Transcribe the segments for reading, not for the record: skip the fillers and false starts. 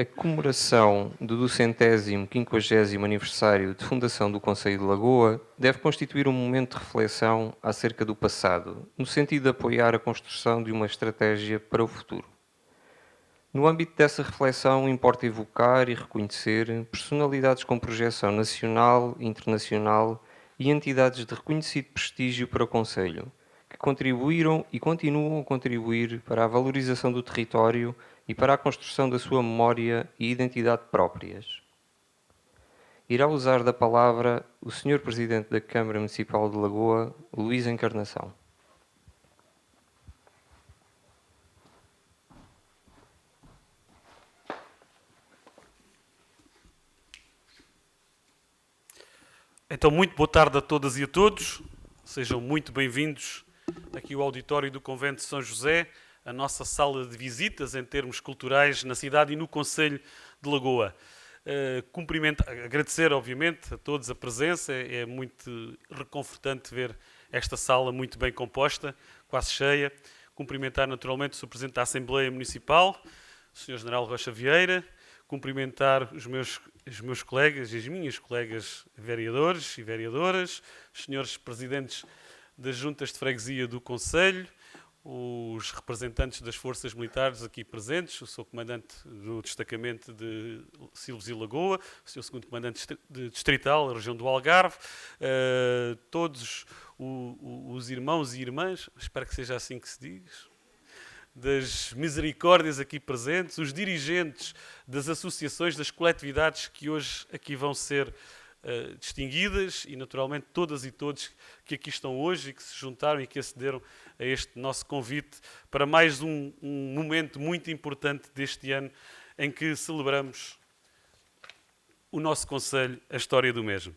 A comemoração do 250º aniversário de fundação do Concelho de Lagoa deve constituir um momento de reflexão acerca do passado, no sentido de apoiar a construção de uma estratégia para o futuro. No âmbito dessa reflexão, importa evocar e reconhecer personalidades com projeção nacional, internacional e entidades de reconhecido prestígio para o Concelho, que contribuíram e continuam a contribuir para a valorização do território e para a construção da sua memória e identidade próprias. Irá usar da palavra o Sr. Presidente da Câmara Municipal de Lagoa, Luís Encarnação. Então, muito boa tarde a todas e a todos. Sejam muito bem-vindos aqui ao auditório do Convento de São José, a nossa sala de visitas em termos culturais na cidade e no Concelho de Lagoa. Agradecer, obviamente, a todos a presença. É muito reconfortante ver esta sala muito bem composta, quase cheia. Cumprimentar, naturalmente, o Sr. Presidente da Assembleia Municipal, o Sr. General Rocha Vieira. Cumprimentar os meus colegas e as minhas colegas vereadores e vereadoras, os senhores presidentes das juntas de freguesia do Concelho, os representantes das forças militares aqui presentes, o Sr. Comandante do destacamento de Silves e Lagoa, o Sr. Segundo Comandante distrital da região do Algarve, todos os irmãos e irmãs, espero que seja assim que se diz, das misericórdias aqui presentes, os dirigentes das associações, das coletividades que hoje aqui vão ser distinguidas e, naturalmente, todas e todos que aqui estão hoje e que se juntaram e que acederam a este nosso convite para mais um momento muito importante deste ano em que celebramos o nosso Concelho, a história do mesmo.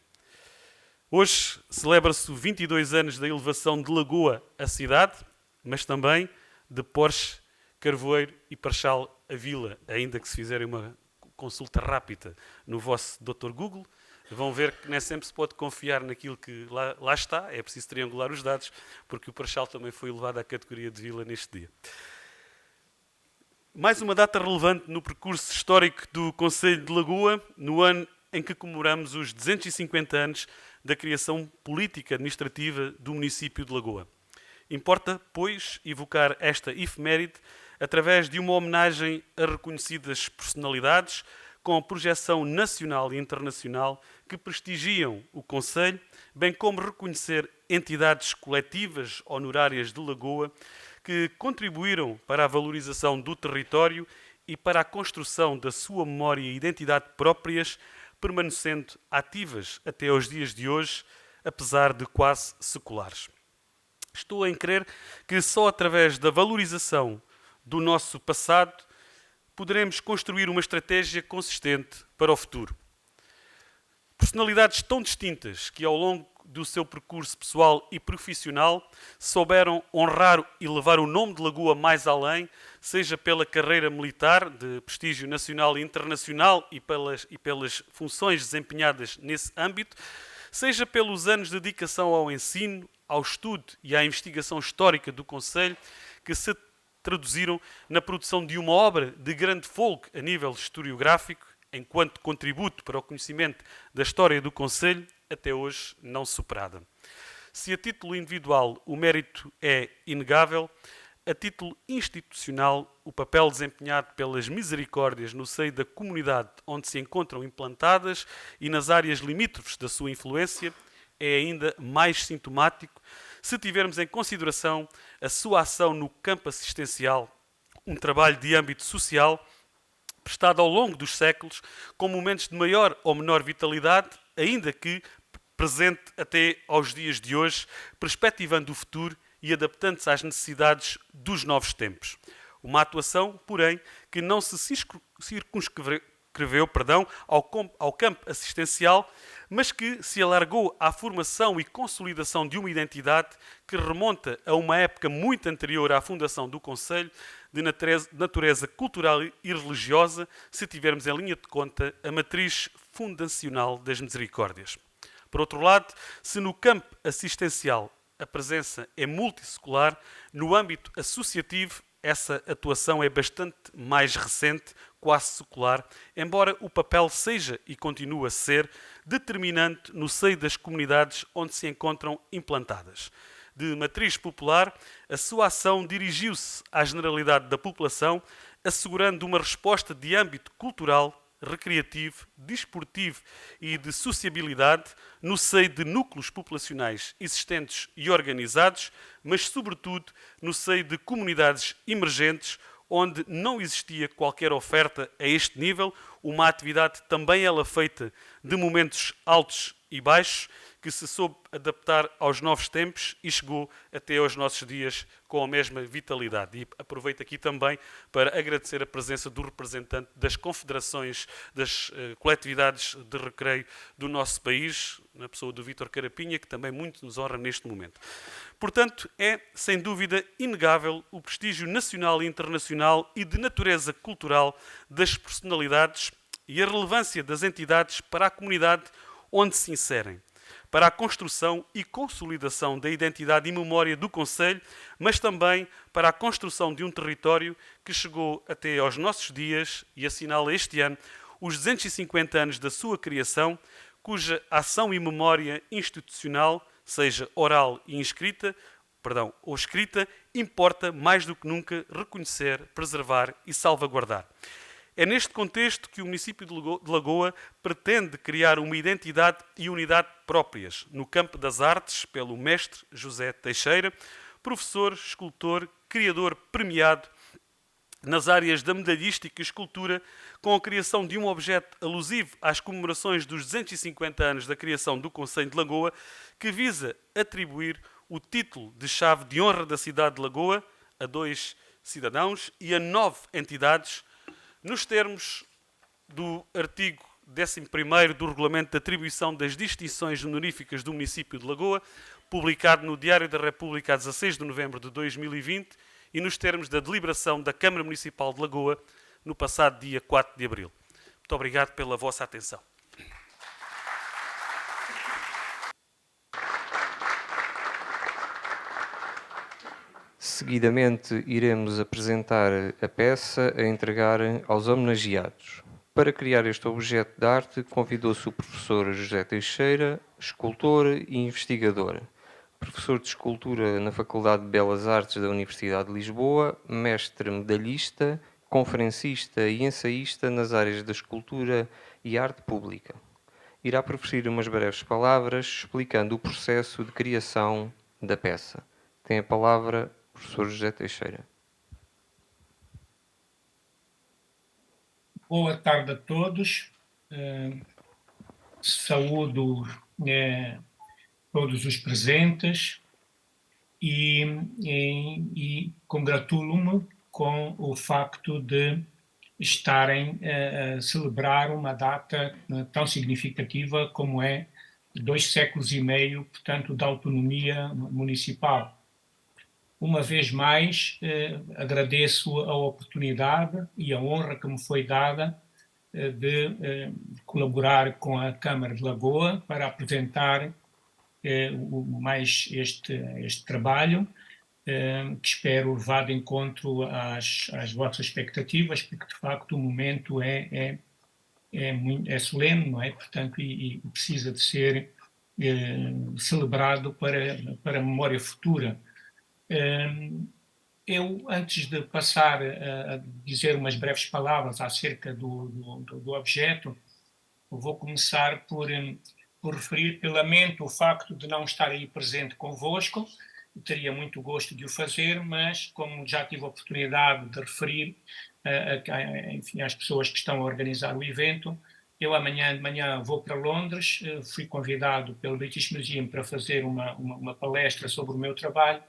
Hoje celebra-se 22 anos da elevação de Lagoa à cidade, mas também de Porche, Carvoeiro e Parchal a vila, ainda que se fizerem uma consulta rápida no vosso Dr. Google, vão ver que nem sempre se pode confiar naquilo que lá está, é preciso triangular os dados, porque o Parchal também foi elevado à categoria de vila neste dia. Mais uma data relevante no percurso histórico do Concelho de Lagoa, no ano em que comemoramos os 250 anos da criação política administrativa do município de Lagoa. Importa, pois, evocar esta efeméride através de uma homenagem a reconhecidas personalidades com projeção nacional e internacional que prestigiam o Concelho, bem como reconhecer entidades coletivas honorárias de Lagoa que contribuíram para a valorização do território e para a construção da sua memória e identidade próprias, permanecendo ativas até aos dias de hoje, apesar de quase seculares. Estou em crer que só através da valorização do nosso passado poderemos construir uma estratégia consistente para o futuro. Personalidades tão distintas que ao longo do seu percurso pessoal e profissional souberam honrar e levar o nome de Lagoa mais além, seja pela carreira militar de prestígio nacional e internacional e pelas funções desempenhadas nesse âmbito, seja pelos anos de dedicação ao ensino, ao estudo e à investigação histórica do Concelho, que se traduziram na produção de uma obra de grande folgo a nível historiográfico, enquanto contributo para o conhecimento da história do Concelho, até hoje não superada. Se a título individual o mérito é inegável, a título institucional o papel desempenhado pelas misericórdias no seio da comunidade onde se encontram implantadas e nas áreas limítrofes da sua influência é ainda mais sintomático se tivermos em consideração a sua ação no campo assistencial, um trabalho de âmbito social prestado ao longo dos séculos, com momentos de maior ou menor vitalidade, ainda que presente até aos dias de hoje, perspectivando o futuro e adaptando-se às necessidades dos novos tempos. Uma atuação, porém, que não se circunscreveu ao campo assistencial, mas que se alargou à formação e consolidação de uma identidade que remonta a uma época muito anterior à fundação do Concelho, de natureza cultural e religiosa, se tivermos em linha de conta a matriz fundacional das misericórdias. Por outro lado, se no campo assistencial a presença é multissecular, no âmbito associativo essa atuação é bastante mais recente, quase secular, embora o papel seja e continue a ser determinante no seio das comunidades onde se encontram implantadas. De matriz popular, a sua ação dirigiu-se à generalidade da população, assegurando uma resposta de âmbito cultural, recreativo, desportivo e de sociabilidade no seio de núcleos populacionais existentes e organizados, mas sobretudo no seio de comunidades emergentes onde não existia qualquer oferta a este nível, uma atividade também ela feita de momentos altos e baixos, que se soube adaptar aos novos tempos e chegou até aos nossos dias com a mesma vitalidade. E aproveito aqui também para agradecer a presença do representante das confederações, das coletividades de recreio do nosso país, na pessoa do Vítor Carapinha, que também muito nos honra neste momento. Portanto, é, sem dúvida, inegável o prestígio nacional e internacional e de natureza cultural das personalidades e a relevância das entidades para a comunidade onde se inserem, para a construção e consolidação da identidade e memória do Conselho, mas também para a construção de um território que chegou até aos nossos dias e assinala este ano os 250 anos da sua criação, cuja ação e memória institucional, seja oral e ou escrita, importa mais do que nunca reconhecer, preservar e salvaguardar. É neste contexto que o município de Lagoa pretende criar uma identidade e unidade próprias no campo das artes pelo mestre José Teixeira, professor, escultor, criador premiado nas áreas da medalhística e escultura, com a criação de um objeto alusivo às comemorações dos 250 anos da criação do Concelho de Lagoa, que visa atribuir o título de chave de honra da cidade de Lagoa a 2 cidadãos e a 9 entidades, nos termos do artigo 11º do Regulamento de Atribuição das Distinções Honoríficas do Município de Lagoa, publicado no Diário da República a 16 de novembro de 2020 e nos termos da deliberação da Câmara Municipal de Lagoa no passado dia 4 de abril. Muito obrigado pela vossa atenção. Seguidamente, iremos apresentar a peça a entregar aos homenageados. Para criar este objeto de arte, convidou-se o professor José Teixeira, escultor e investigador, professor de escultura na Faculdade de Belas Artes da Universidade de Lisboa, mestre medalhista, conferencista e ensaísta nas áreas da escultura e arte pública. Irá proferir umas breves palavras explicando o processo de criação da peça. Tem a palavra o professor José Teixeira. Boa tarde a todos. Saúdo todos os presentes e congratulo-me com o facto de estarem a celebrar uma data tão significativa como é 2 séculos e meio, portanto, da autonomia municipal. Uma vez mais, agradeço a oportunidade e a honra que me foi dada de colaborar com a Câmara de Lagoa para apresentar mais este trabalho, que espero levar de encontro às vossas expectativas, porque de facto o momento é solene, não é? Portanto, e precisa de ser celebrado para a memória futura. Eu, antes de passar a dizer umas breves palavras acerca do objeto, vou começar por referir que lamento o facto de não estar aí presente convosco. Teria muito gosto de o fazer, mas como já tive a oportunidade de referir enfim, às pessoas que estão a organizar o evento, eu amanhã de manhã vou para Londres, fui convidado pelo British Museum para fazer uma palestra sobre o meu trabalho,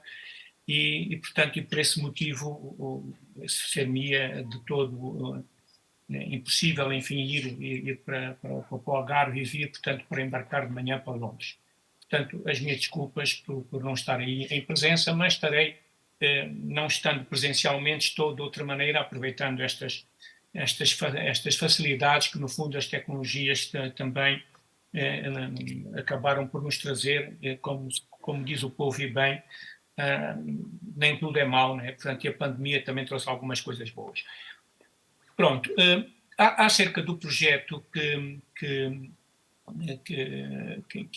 e portanto, por esse motivo, ser-me-ia de todo impossível, enfim, ir para o Algarve e vir, portanto, para embarcar de manhã para Londres. Portanto, as minhas desculpas por não estar aí em presença, mas estarei, não estando presencialmente, estou de outra maneira aproveitando estas facilidades que, no fundo, as tecnologias também acabaram por nos trazer, como diz o povo e bem, nem tudo é mau, né? Portanto, e a pandemia também trouxe algumas coisas boas. Pronto, acerca do projeto que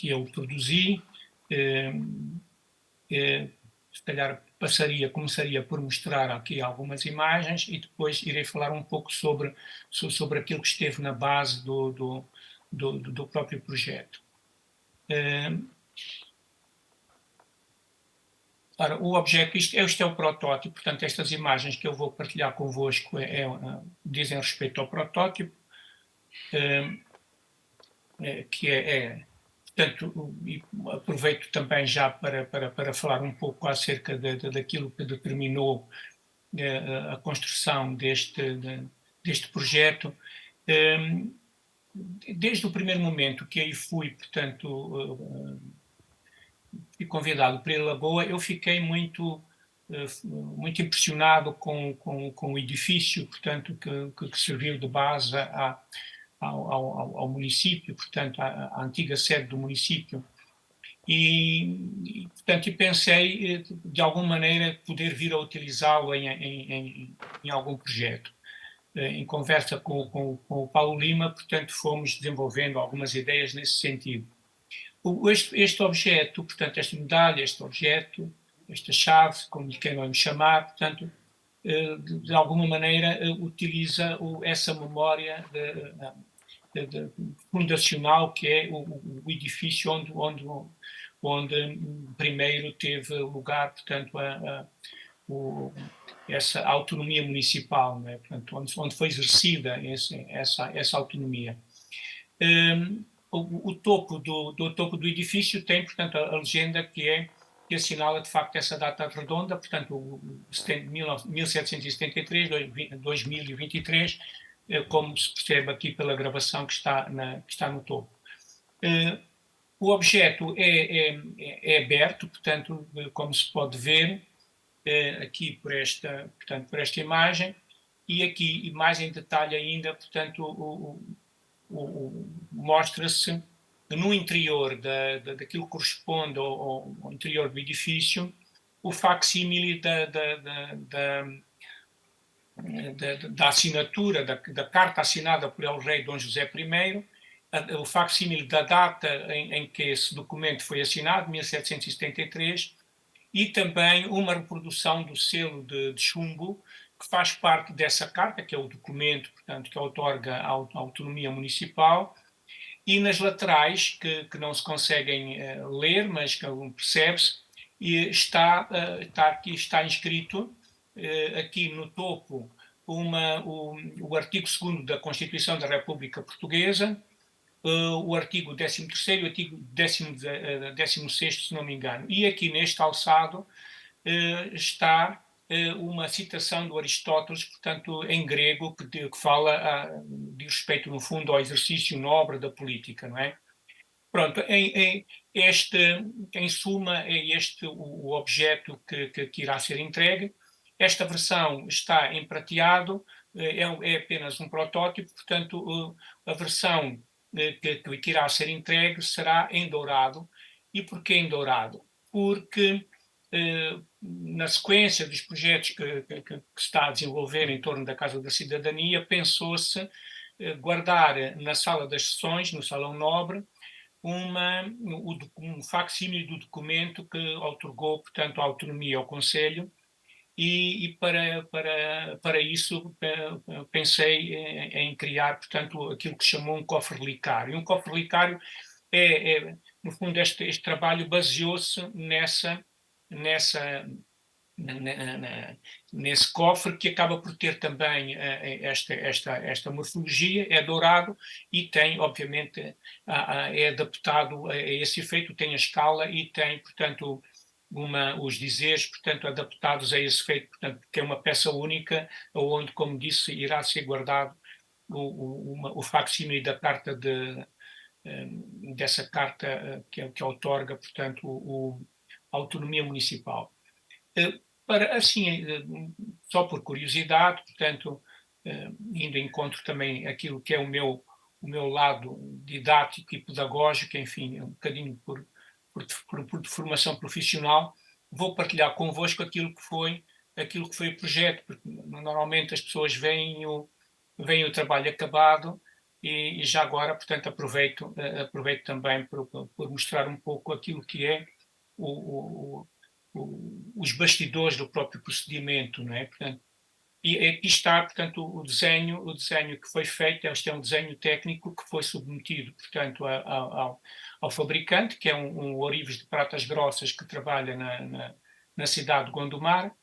eu produzi, se calhar começaria por mostrar aqui algumas imagens e depois irei falar um pouco sobre aquilo que esteve na base do próprio projeto. Ora, o objeto, este é o protótipo, portanto, estas imagens que eu vou partilhar convosco dizem respeito ao protótipo, portanto, aproveito também já para falar um pouco acerca daquilo que determinou a construção deste projeto. Desde o primeiro momento que aí fui, portanto, fui convidado para a Lagoa, eu fiquei muito impressionado com o edifício, portanto, que serviu de base ao município, portanto, à antiga sede do município. Portanto, pensei, de alguma maneira, poder vir a utilizá-lo em algum projeto. Em conversa com o Paulo Lima, portanto, fomos desenvolvendo algumas ideias nesse sentido. Este objeto, portanto, esta medalha, este objeto, esta chave, como lhe queiram chamar, portanto, de alguma maneira utiliza essa memória fundacional que é o edifício onde primeiro teve lugar, portanto, essa autonomia municipal, né? Portanto, onde foi exercida essa autonomia. O topo do edifício tem, portanto, a legenda que assinala, de facto, essa data redonda, portanto, 1773, 2023, como se percebe aqui pela gravação que está no topo. O objeto é aberto, portanto, como se pode ver aqui por esta imagem, e aqui, mais em detalhe ainda, portanto, mostra-se no interior daquilo que corresponde ao interior do edifício o facsímile da assinatura, da carta assinada por El Rei Dom José I, o facsímile da data em que esse documento foi assinado, 1773, e também uma reprodução do selo de chumbo que faz parte dessa carta, que é o documento, portanto, que outorga a autonomia municipal, e nas laterais, que não se conseguem ler, mas que percebe-se, está inscrito aqui no topo o artigo 2º da Constituição da República Portuguesa, o artigo 13º e o artigo 16º, se não me engano. E aqui neste alçado está uma citação do Aristóteles, portanto, em grego, que fala de respeito, no fundo, ao exercício nobre da política, não é? Pronto, em suma, é este o objeto que irá ser entregue. Esta versão está em prateado, é apenas um protótipo, portanto, a versão que irá ser entregue será em dourado. E porquê em dourado? Porque na sequência dos projetos que se está a desenvolver em torno da Casa da Cidadania, pensou-se guardar na sala das sessões, no Salão Nobre, um facsímile do documento que outorgou, portanto, a autonomia ao Conselho, e para isso pensei em criar, portanto, aquilo que se chamou um cofre relicário. Um cofre relicário no fundo, este trabalho baseou-se nesse cofre, que acaba por ter também esta morfologia, é dourado e tem, obviamente, é adaptado a esse efeito, tem a escala e tem, portanto, os dizeres, portanto, adaptados a esse efeito, portanto, que é uma peça única, onde, como disse, irá ser guardado o facsímile da carta dessa carta que outorga, portanto, a autonomia municipal. Assim, só por curiosidade, portanto, indo em encontro também aquilo que é o meu lado didático e pedagógico, enfim, um bocadinho por formação profissional, vou partilhar convosco aquilo que foi o projeto, porque normalmente as pessoas veem o trabalho acabado e já agora, portanto, aproveito também por mostrar um pouco aquilo que é o, os bastidores do próprio procedimento, não é? Portanto, e aqui está, portanto, o desenho que foi feito. Este é um desenho técnico que foi submetido, portanto, ao fabricante, que é um ourives de pratas grossas que trabalha na cidade de Gondomar,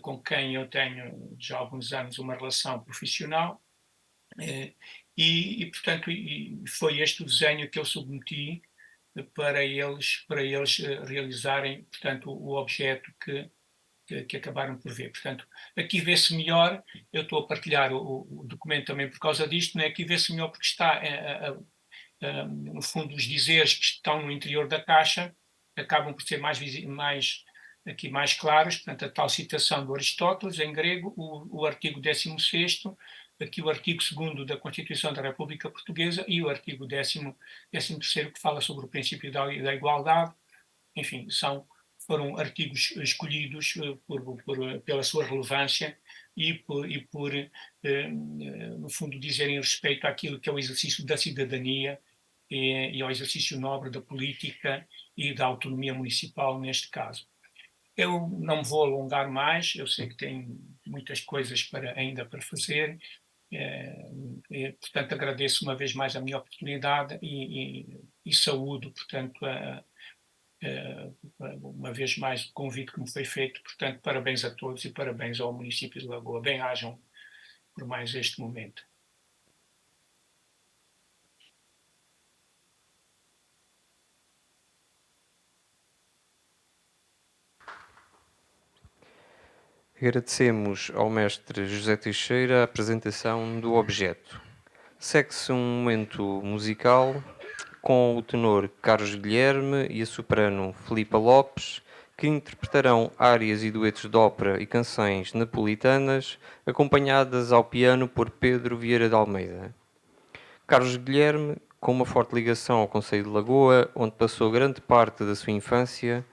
com quem eu tenho já há alguns anos uma relação profissional. Portanto, foi este o desenho que eu submeti para eles realizarem, portanto, o objeto que acabaram por ver. Portanto, aqui vê-se melhor. Eu estou a partilhar o documento também por causa disto, né? Aqui vê-se melhor porque está, no fundo, os dizeres que estão no interior da caixa acabam por ser aqui mais claros. Portanto, a tal citação de Aristóteles em grego, o artigo 16º, aqui o artigo 2º da Constituição da República Portuguesa e o artigo 13º que fala sobre o princípio da igualdade. Enfim, foram artigos escolhidos pela sua relevância no fundo, dizerem respeito àquilo que é o exercício da cidadania e ao exercício nobre da política e da autonomia municipal, neste caso. Eu não me vou alongar mais, eu sei que tenho muitas coisas ainda para fazer, portanto agradeço uma vez mais a minha oportunidade e saúdo, portanto, uma vez mais o convite que me foi feito. Portanto, parabéns a todos e parabéns ao município de Lagoa. Bem-ajam por mais este momento. Agradecemos ao mestre José Teixeira a apresentação do objeto. Segue-se um momento musical com o tenor Carlos Guilherme e a soprano Filipa Lopes, que interpretarão áreas e duetos de ópera e canções napolitanas, acompanhadas ao piano por Pedro Vieira de Almeida. Carlos Guilherme, com uma forte ligação ao concelho de Lagoa, onde passou grande parte da sua infância,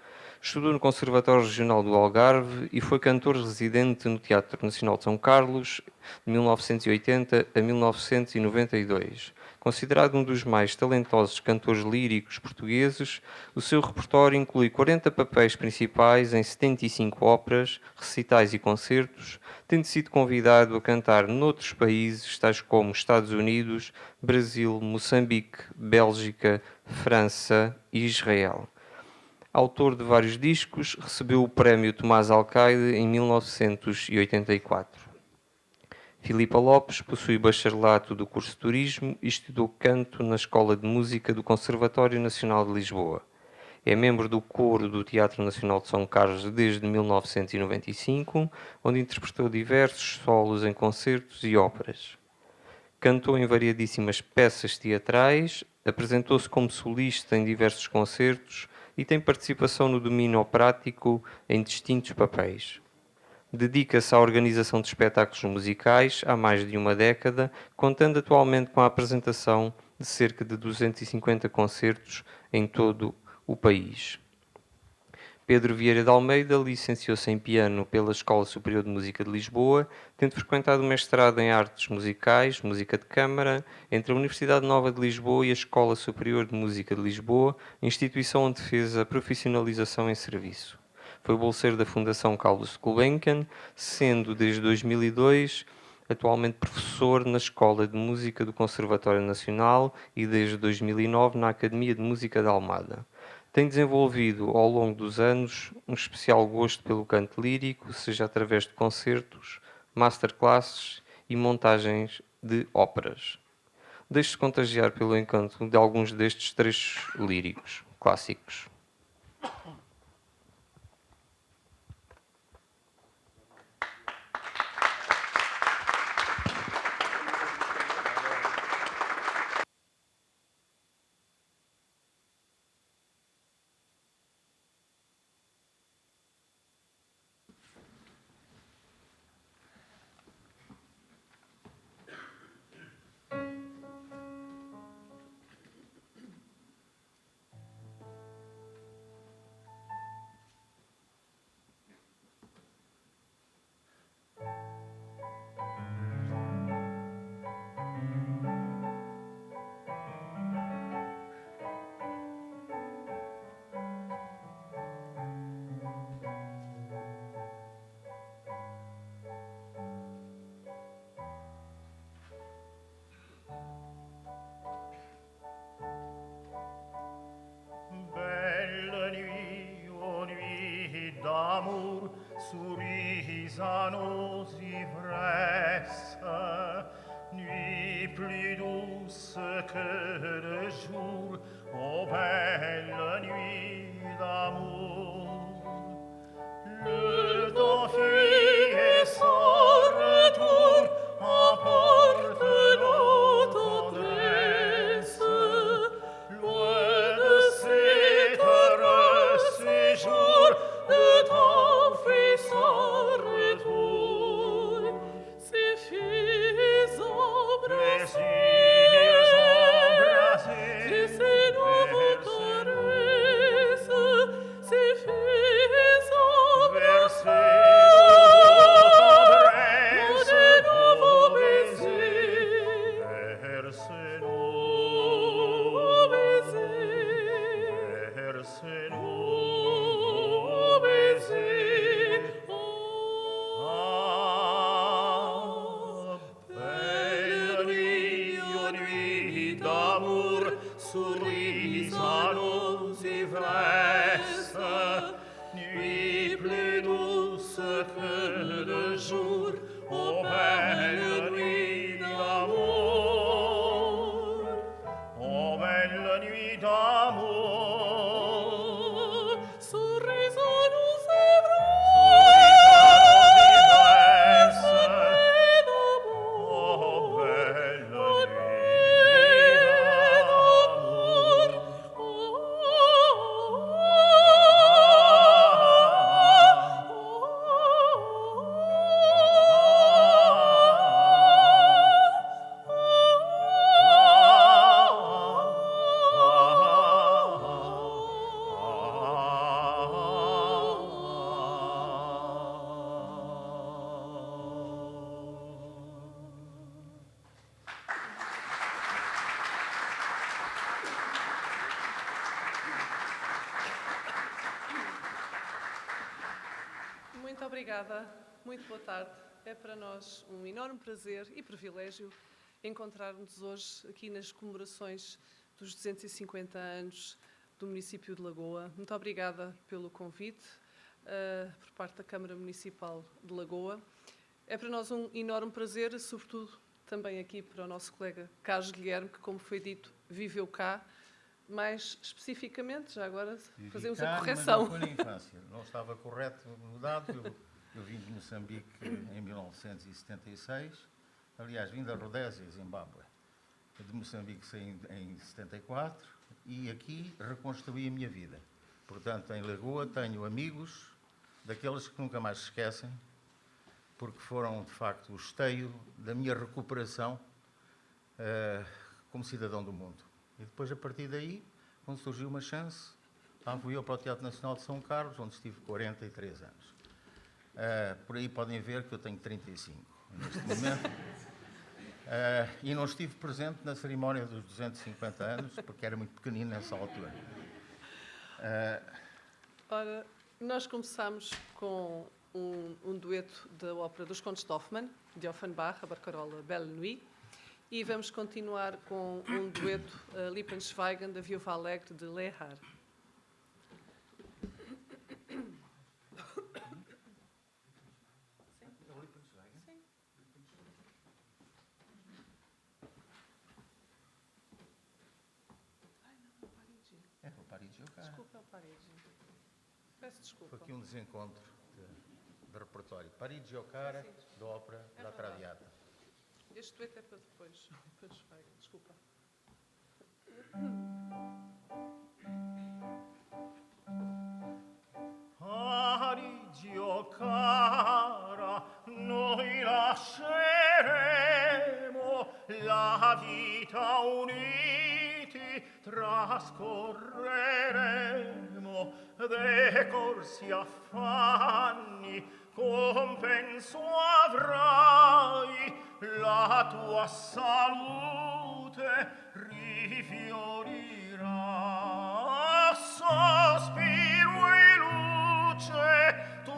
estudou no Conservatório Regional do Algarve e foi cantor residente no Teatro Nacional de São Carlos de 1980 a 1992. Considerado um dos mais talentosos cantores líricos portugueses, o seu repertório inclui 40 papéis principais em 75 óperas, recitais e concertos, tendo sido convidado a cantar noutros países, tais como Estados Unidos, Brasil, Moçambique, Bélgica, França e Israel. Autor de vários discos, recebeu o Prémio Tomás Alcaide em 1984. Filipa Lopes possui bacharelato do curso de Turismo e estudou canto na Escola de Música do Conservatório Nacional de Lisboa. É membro do coro do Teatro Nacional de São Carlos desde 1995, onde interpretou diversos solos em concertos e óperas. Cantou em variadíssimas peças teatrais, apresentou-se como solista em diversos concertos e tem participação no domínio operático em distintos papéis. Dedica-se à organização de espetáculos musicais há mais de uma década, contando atualmente com a apresentação de cerca de 250 concertos em todo o país. Pedro Vieira de Almeida licenciou-se em piano pela Escola Superior de Música de Lisboa, tendo frequentado o mestrado em Artes Musicais, Música de Câmara, entre a Universidade Nova de Lisboa e a Escola Superior de Música de Lisboa, instituição onde fez a profissionalização em serviço. Foi bolseiro da Fundação Carlos Gulbenkian, sendo desde 2002 atualmente professor na Escola de Música do Conservatório Nacional e desde 2009 na Academia de Música de Almada. Tem desenvolvido ao longo dos anos um especial gosto pelo canto lírico, seja através de concertos, masterclasses e montagens de óperas. Deixe-se contagiar pelo encanto de alguns destes trechos líricos clássicos. d'amour, souris à nos ivresses, nuit plus douce que le jour, ô belle nuit d'amour. Le temps fuit et sans retour emporte nos tendresses, loin de cet heureux séjour, le temps fuit sans retour. Ces filles embrassées, Plaisirs embrasés, ces nouveaux caresses, ces filles embrassées, versez de nouveaux baisers, versez-nous, baisers, versez-nous, baisers. Ah, belle nuit, ô nuit d'amour, souris à nos ivresses, nuit plus douce que le jour, ô belle nuit d'amour, ô belle nuit d'amour. souris à nos Oh, belle nuit d'amour. Muito obrigada, muito boa tarde. É para nós um enorme prazer e privilégio encontrar-nos hoje aqui nas comemorações dos 250 anos do município de Lagoa. Muito obrigada pelo convite por parte da Câmara Municipal de Lagoa. É para nós um enorme prazer, sobretudo também aqui para o nosso colega Carlos Guilherme, que, como foi dito, viveu cá. Mais especificamente, já agora fazemos a correção. Mas não foi na infância, não estava correto mudado. Eu vim de Moçambique em 1976, aliás, vim da Rodésia, Zimbábue. De Moçambique saí em 74 e aqui reconstruí a minha vida. Portanto, em Lagoa tenho amigos daqueles que nunca mais se esquecem, porque foram, de facto, o esteio da minha recuperação como cidadão do mundo. E depois, a partir daí, quando surgiu uma chance, lá fui eu para o Teatro Nacional de São Carlos, onde estive 43 anos. Por aí podem ver que eu tenho 35 neste momento. E não estive presente na cerimónia dos 250 anos, porque era muito pequenino nessa altura. Ora, nós começamos com um dueto da ópera dos Contos de Hoffmann, de Offenbach, a barcarola Belle Nuit, e vamos continuar com um dueto Lippensweigen, da Viúva Alegre, de Lehar. É o Parigi Ocara. Desculpa, é o Parigi. Peço desculpa. Foi aqui um desencontro de repertório. Parigi Ocara, da ópera É La verdade. Traviata. Este dueto é para depois. Lippensweigen, desculpa. Parigi Ocara, noi lasceremo la vita uniti, trascorreremo decorsi affanni, compenso avrai, la tua salute rifiorirà, sospiro e luce tu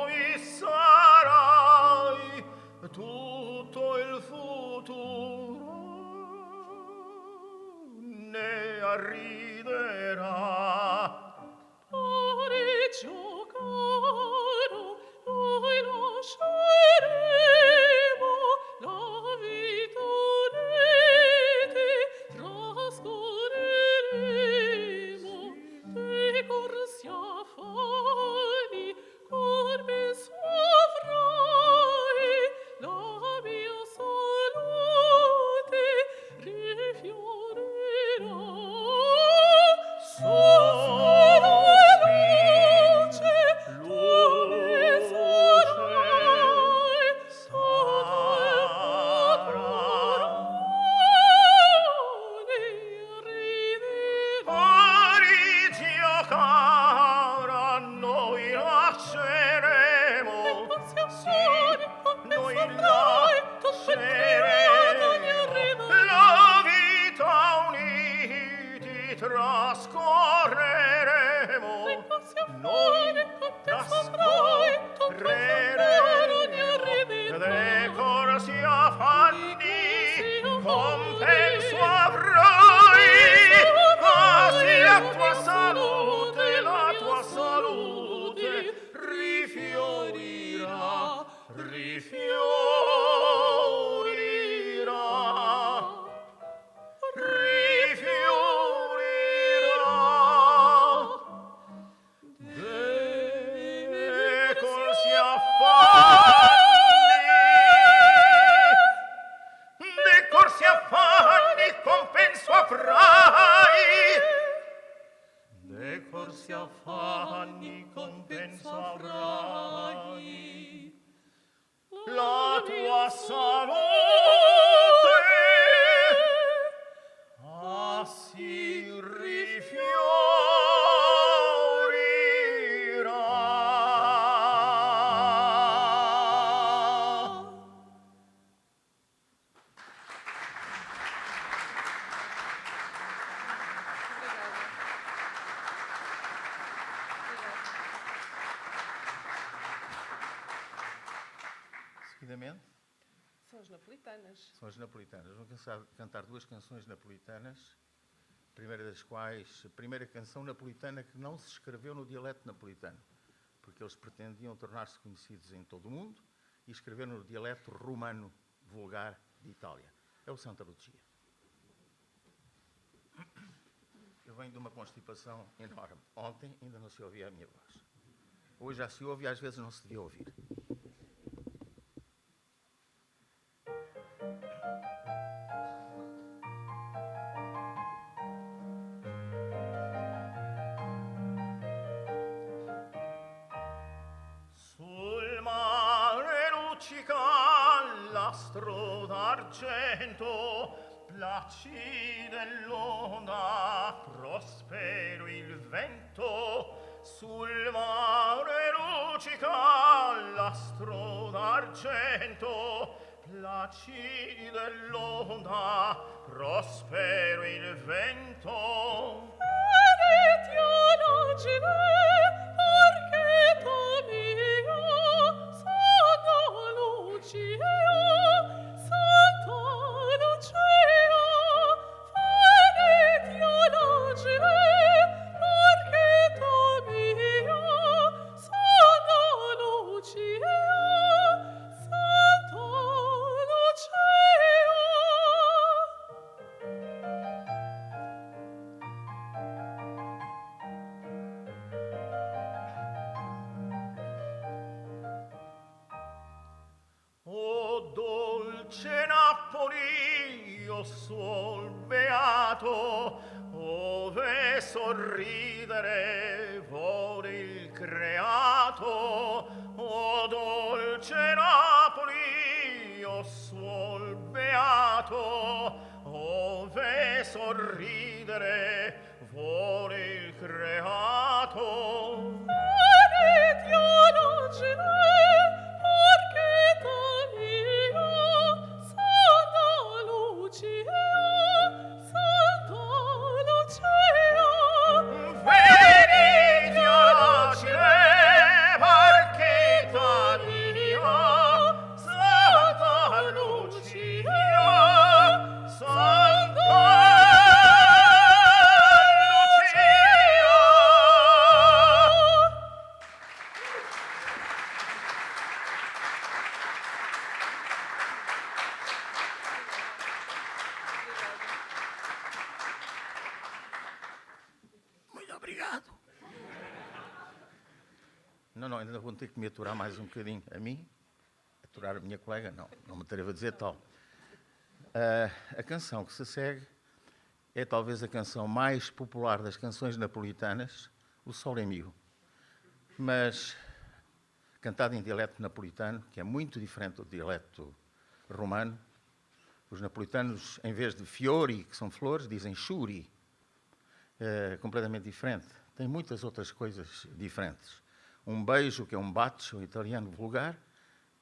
mi sarai, tutto il futuro ne arriverà. Parigi Ocara, non trascorrere de corsi affanni compenso avrai, quasi la tua salute rifiorirà, rifiorirà, rifiorirà. De corsi affanni compenso avrai, de corsi affanni compenso avrai, la tua salute si rifiorirà. Seguidamente, São as napolitanas. são as napolitanas. Vou cantar duas canções napolitanas, a primeira das quais, a primeira canção napolitana que não se escreveu no dialeto napolitano, porque eles pretendiam tornar-se conhecidos em todo o mundo e escreveram no dialeto romano vulgar de Itália. É o Santa Lucia. Eu venho de uma constipação enorme. Ontem ainda não se ouvia a minha voz. Hoje já se ouve e às vezes não se devia ouvir. Sul mare luccica l'astro d'argento, placide l'onda, prospero il vento. Sul mare luccica l'astro d'argento, placide l'onda, prospero il vento. O dolce Napoli, o sol beato, ove sorridere vuole il creato. O dolce Napoli, o sol beato, ove sorridere vuole il creato. Obrigado. Não, ainda vou ter que me aturar mais um bocadinho. A mim? Aturar a minha colega? Não me atrevo a dizer tal. A canção que se segue é talvez a canção mais popular das canções napolitanas, o Sole Mio. Mas cantada em dialeto napolitano, que é muito diferente do dialeto romano. Os napolitanos, em vez de fiori, que são flores, dizem churi. Completamente diferente. Tem muitas outras coisas diferentes. Um beijo, que é um bacio, italiano vulgar,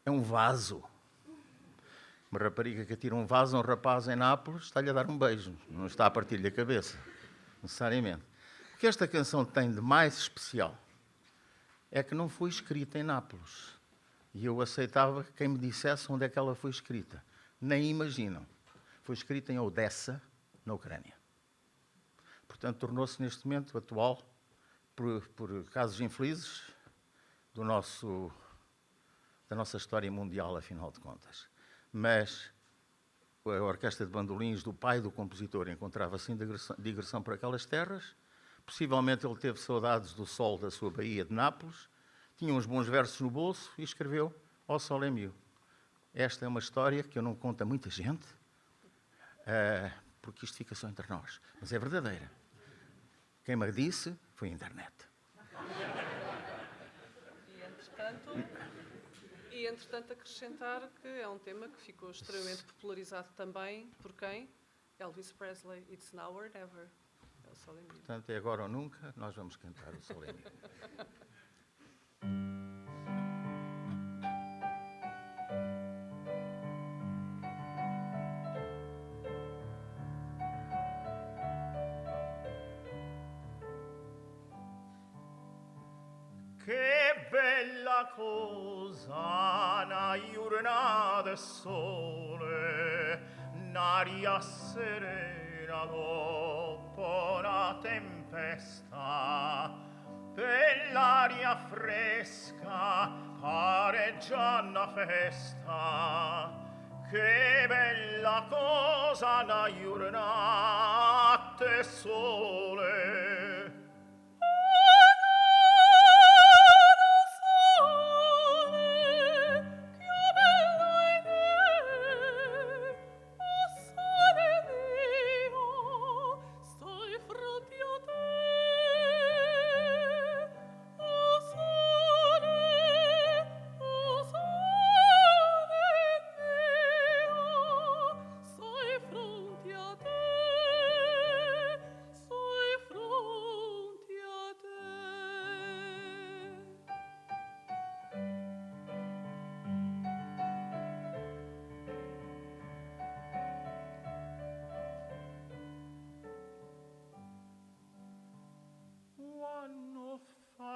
é um vaso. Uma rapariga que atira um vaso a um rapaz em Nápoles está-lhe a dar um beijo, não está a partir-lhe a cabeça, necessariamente. O que esta canção tem de mais especial é que não foi escrita em Nápoles. E eu aceitava que quem me dissesse onde é que ela foi escrita. Nem imaginam. Foi escrita em Odessa, na Ucrânia. Portanto, tornou-se neste momento atual, por casos infelizes, da nossa história mundial, afinal de contas. Mas a orquestra de bandolins do pai do compositor encontrava-se em digressão por aquelas terras. Possivelmente ele teve saudades do sol da sua Baía de Nápoles, tinha uns bons versos no bolso e escreveu Ó Sole Mio. Esta é uma história que eu não conto a muita gente, porque isto fica só entre nós. Mas é verdadeira. Quem me disse foi a internet. E, entretanto, acrescentar que é um tema que ficou extremamente popularizado também por quem? Elvis Presley. It's now or never. É o Sole Mio. Portanto, é agora ou nunca, nós vamos cantar o Sole Mio. Che bella cosa una giornata del sole, un'aria serena dopo una tempesta, bell'aria fresca pare già una festa. Che bella cosa una giornata del sole.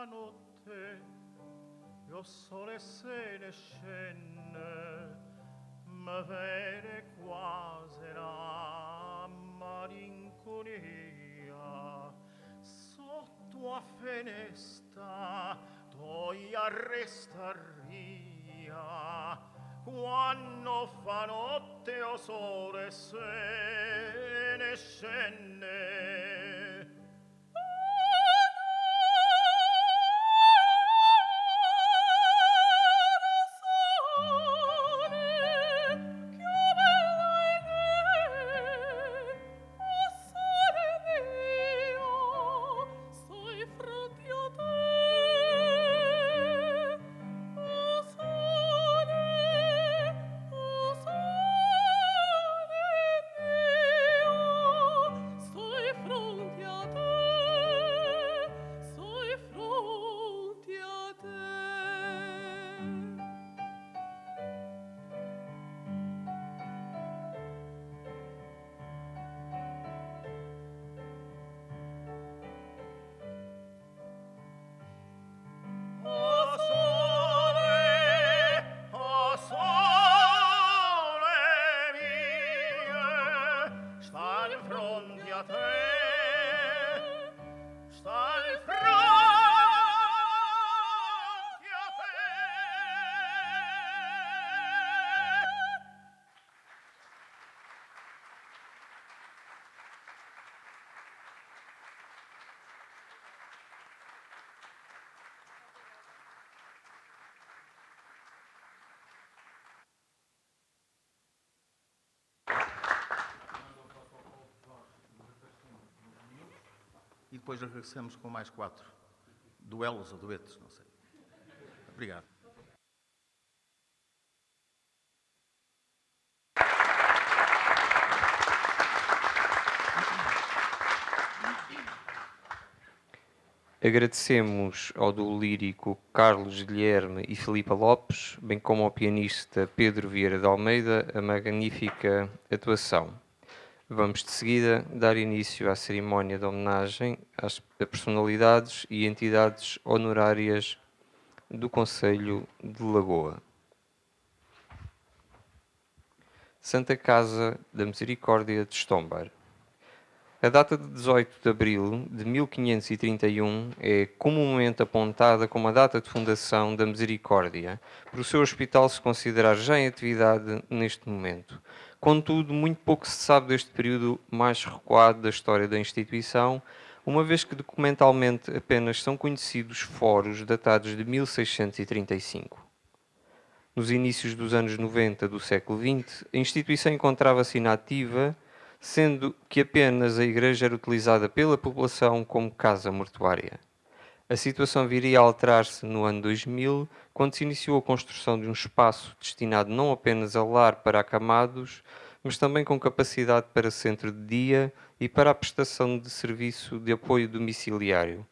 Notte, il sole se ne scende, ma vede quasi la malinconia. Sotto a finestra, toia resta ria, quando fa notte il sole se ne scende. E depois regressamos com mais 4 duelos ou duetos, não sei. Obrigado. Agradecemos ao duo lírico Carlos Guilherme e Filipa Lopes, bem como ao pianista Pedro Vieira de Almeida, a magnífica atuação. Vamos de seguida dar início à cerimónia de homenagem a personalidades e entidades honorárias do concelho de Lagoa. Santa Casa da Misericórdia de Estombar. A data de 18 de abril de 1531 é comumente apontada como a data de fundação da Misericórdia, por o seu hospital se considerar já em atividade neste momento. Contudo, muito pouco se sabe deste período mais recuado da história da instituição, uma vez que documentalmente apenas são conhecidos foros datados de 1635. Nos inícios dos anos 90 do século XX, a instituição encontrava-se inativa, sendo que apenas a igreja era utilizada pela população como casa mortuária. A situação viria a alterar-se no ano 2000, quando se iniciou a construção de um espaço destinado não apenas a lar para acamados, mas também com capacidade para centro de dia e para a prestação de serviço de apoio domiciliário,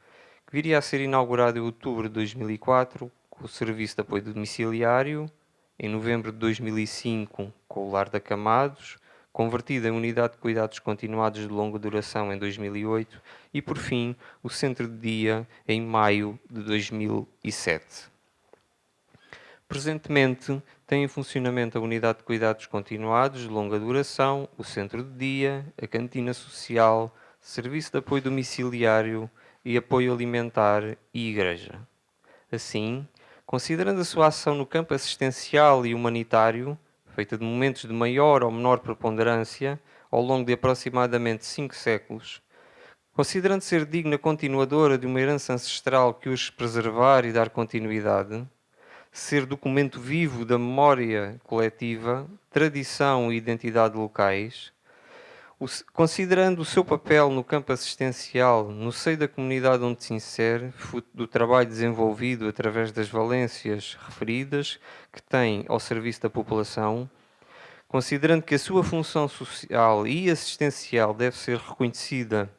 que viria a ser inaugurado em outubro de 2004, com o serviço de apoio domiciliário, em novembro de 2005, com o lar de acamados, convertida em unidade de cuidados continuados de longa duração em 2008 e, por fim, o centro de dia em maio de 2007. Presentemente, tem em funcionamento a unidade de cuidados continuados de longa duração, o centro de dia, a cantina social, serviço de apoio domiciliário e apoio alimentar e igreja. Assim, considerando a sua ação no campo assistencial e humanitário, feita de momentos de maior ou menor preponderância ao longo de aproximadamente 5 séculos, considerando ser digna continuadora de uma herança ancestral que os preservar e dar continuidade, ser documento vivo da memória coletiva, tradição e identidade locais, considerando o seu papel no campo assistencial, no seio da comunidade onde se insere, fruto do trabalho desenvolvido através das valências referidas que tem ao serviço da população, considerando que a sua função social e assistencial deve ser reconhecida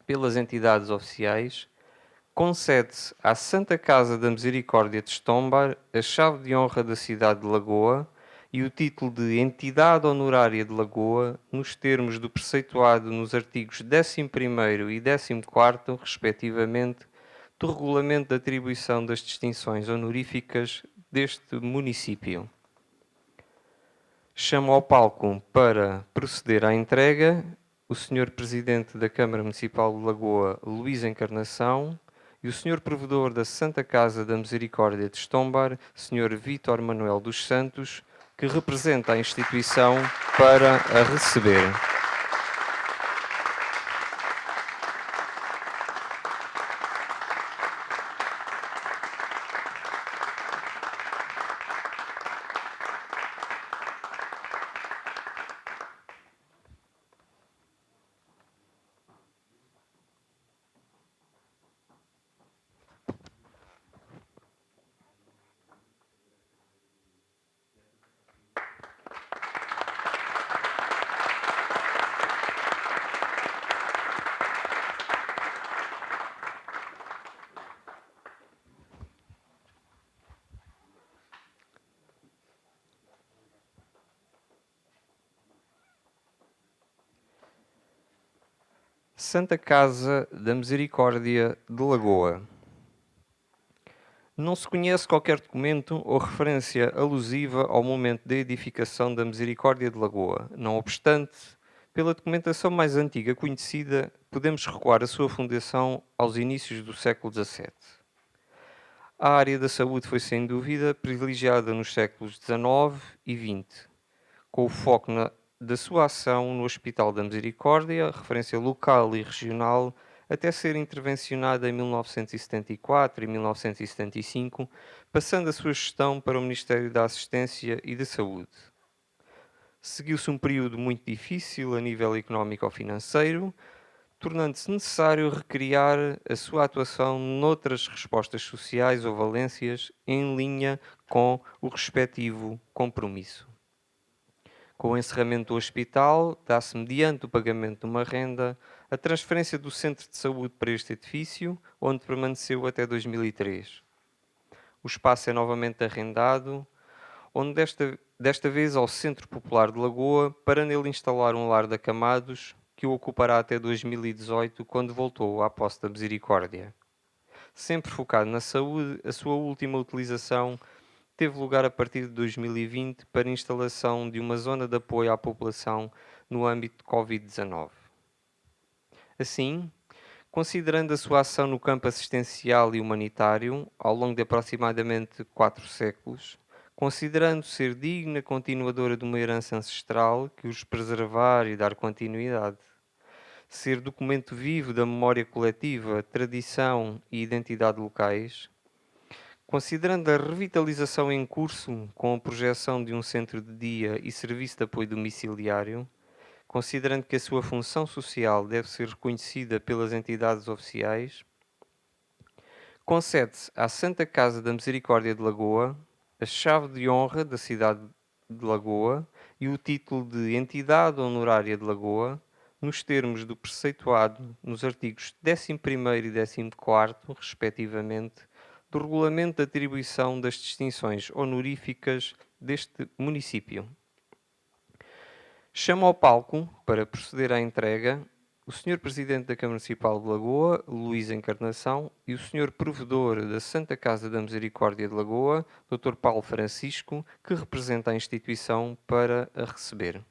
pelas entidades oficiais, concede-se à Santa Casa da Misericórdia de Estombar a chave de honra da cidade de Lagoa e o título de Entidade Honorária de Lagoa, nos termos do preceituado nos artigos 11º e 14º, respectivamente, do Regulamento de Atribuição das Distinções Honoríficas deste município. Chamo ao palco para proceder à entrega o Sr. Presidente da Câmara Municipal de Lagoa, Luís Encarnação, e o Sr. Provedor da Santa Casa da Misericórdia de Estombar, Sr. Vítor Manuel dos Santos, que representa a instituição para a receber. Santa Casa da Misericórdia de Lagoa. Não se conhece qualquer documento ou referência alusiva ao momento da edificação da Misericórdia de Lagoa. Não obstante, pela documentação mais antiga conhecida, podemos recuar a sua fundação aos inícios do século XVII. A área da saúde foi, sem dúvida, privilegiada nos séculos XIX e XX, com o foco da sua ação no Hospital da Misericórdia, referência local e regional, até ser intervencionada em 1974 e 1975, passando a sua gestão para o Ministério da Assistência e da Saúde. Seguiu-se um período muito difícil a nível económico-financeiro, tornando-se necessário recriar a sua atuação noutras respostas sociais ou valências em linha com o respectivo compromisso. Com o encerramento do hospital, dá-se, mediante o pagamento de uma renda, a transferência do centro de saúde para este edifício, onde permaneceu até 2003. O espaço é novamente arrendado, onde desta vez ao Centro Popular de Lagoa, para nele instalar um lar de acamados, que o ocupará até 2018, quando voltou à posse da Misericórdia. sempre focado na saúde, a sua última utilização teve lugar a partir de 2020 para a instalação de uma zona de apoio à população no âmbito de Covid-19. Assim, considerando a sua ação no campo assistencial e humanitário ao longo de aproximadamente 4 séculos, considerando ser digna continuadora de uma herança ancestral que os preservar e dar continuidade, ser documento vivo da memória coletiva, tradição e identidade locais, considerando a revitalização em curso com a projeção de um centro de dia e serviço de apoio domiciliário, considerando que a sua função social deve ser reconhecida pelas entidades oficiais, concede-se à Santa Casa da Misericórdia de Lagoa a chave de honra da cidade de Lagoa e o título de Entidade Honorária de Lagoa, nos termos do preceituado nos artigos 11º e 14º, respectivamente, do Regulamento de Atribuição das Distinções Honoríficas deste município. Chamo ao palco, para proceder à entrega, o Sr. Presidente da Câmara Municipal de Lagoa, Luís Encarnação, e o Sr. Provedor da Santa Casa da Misericórdia de Lagoa, Dr. Paulo Francisco, que representa a instituição, para a receber.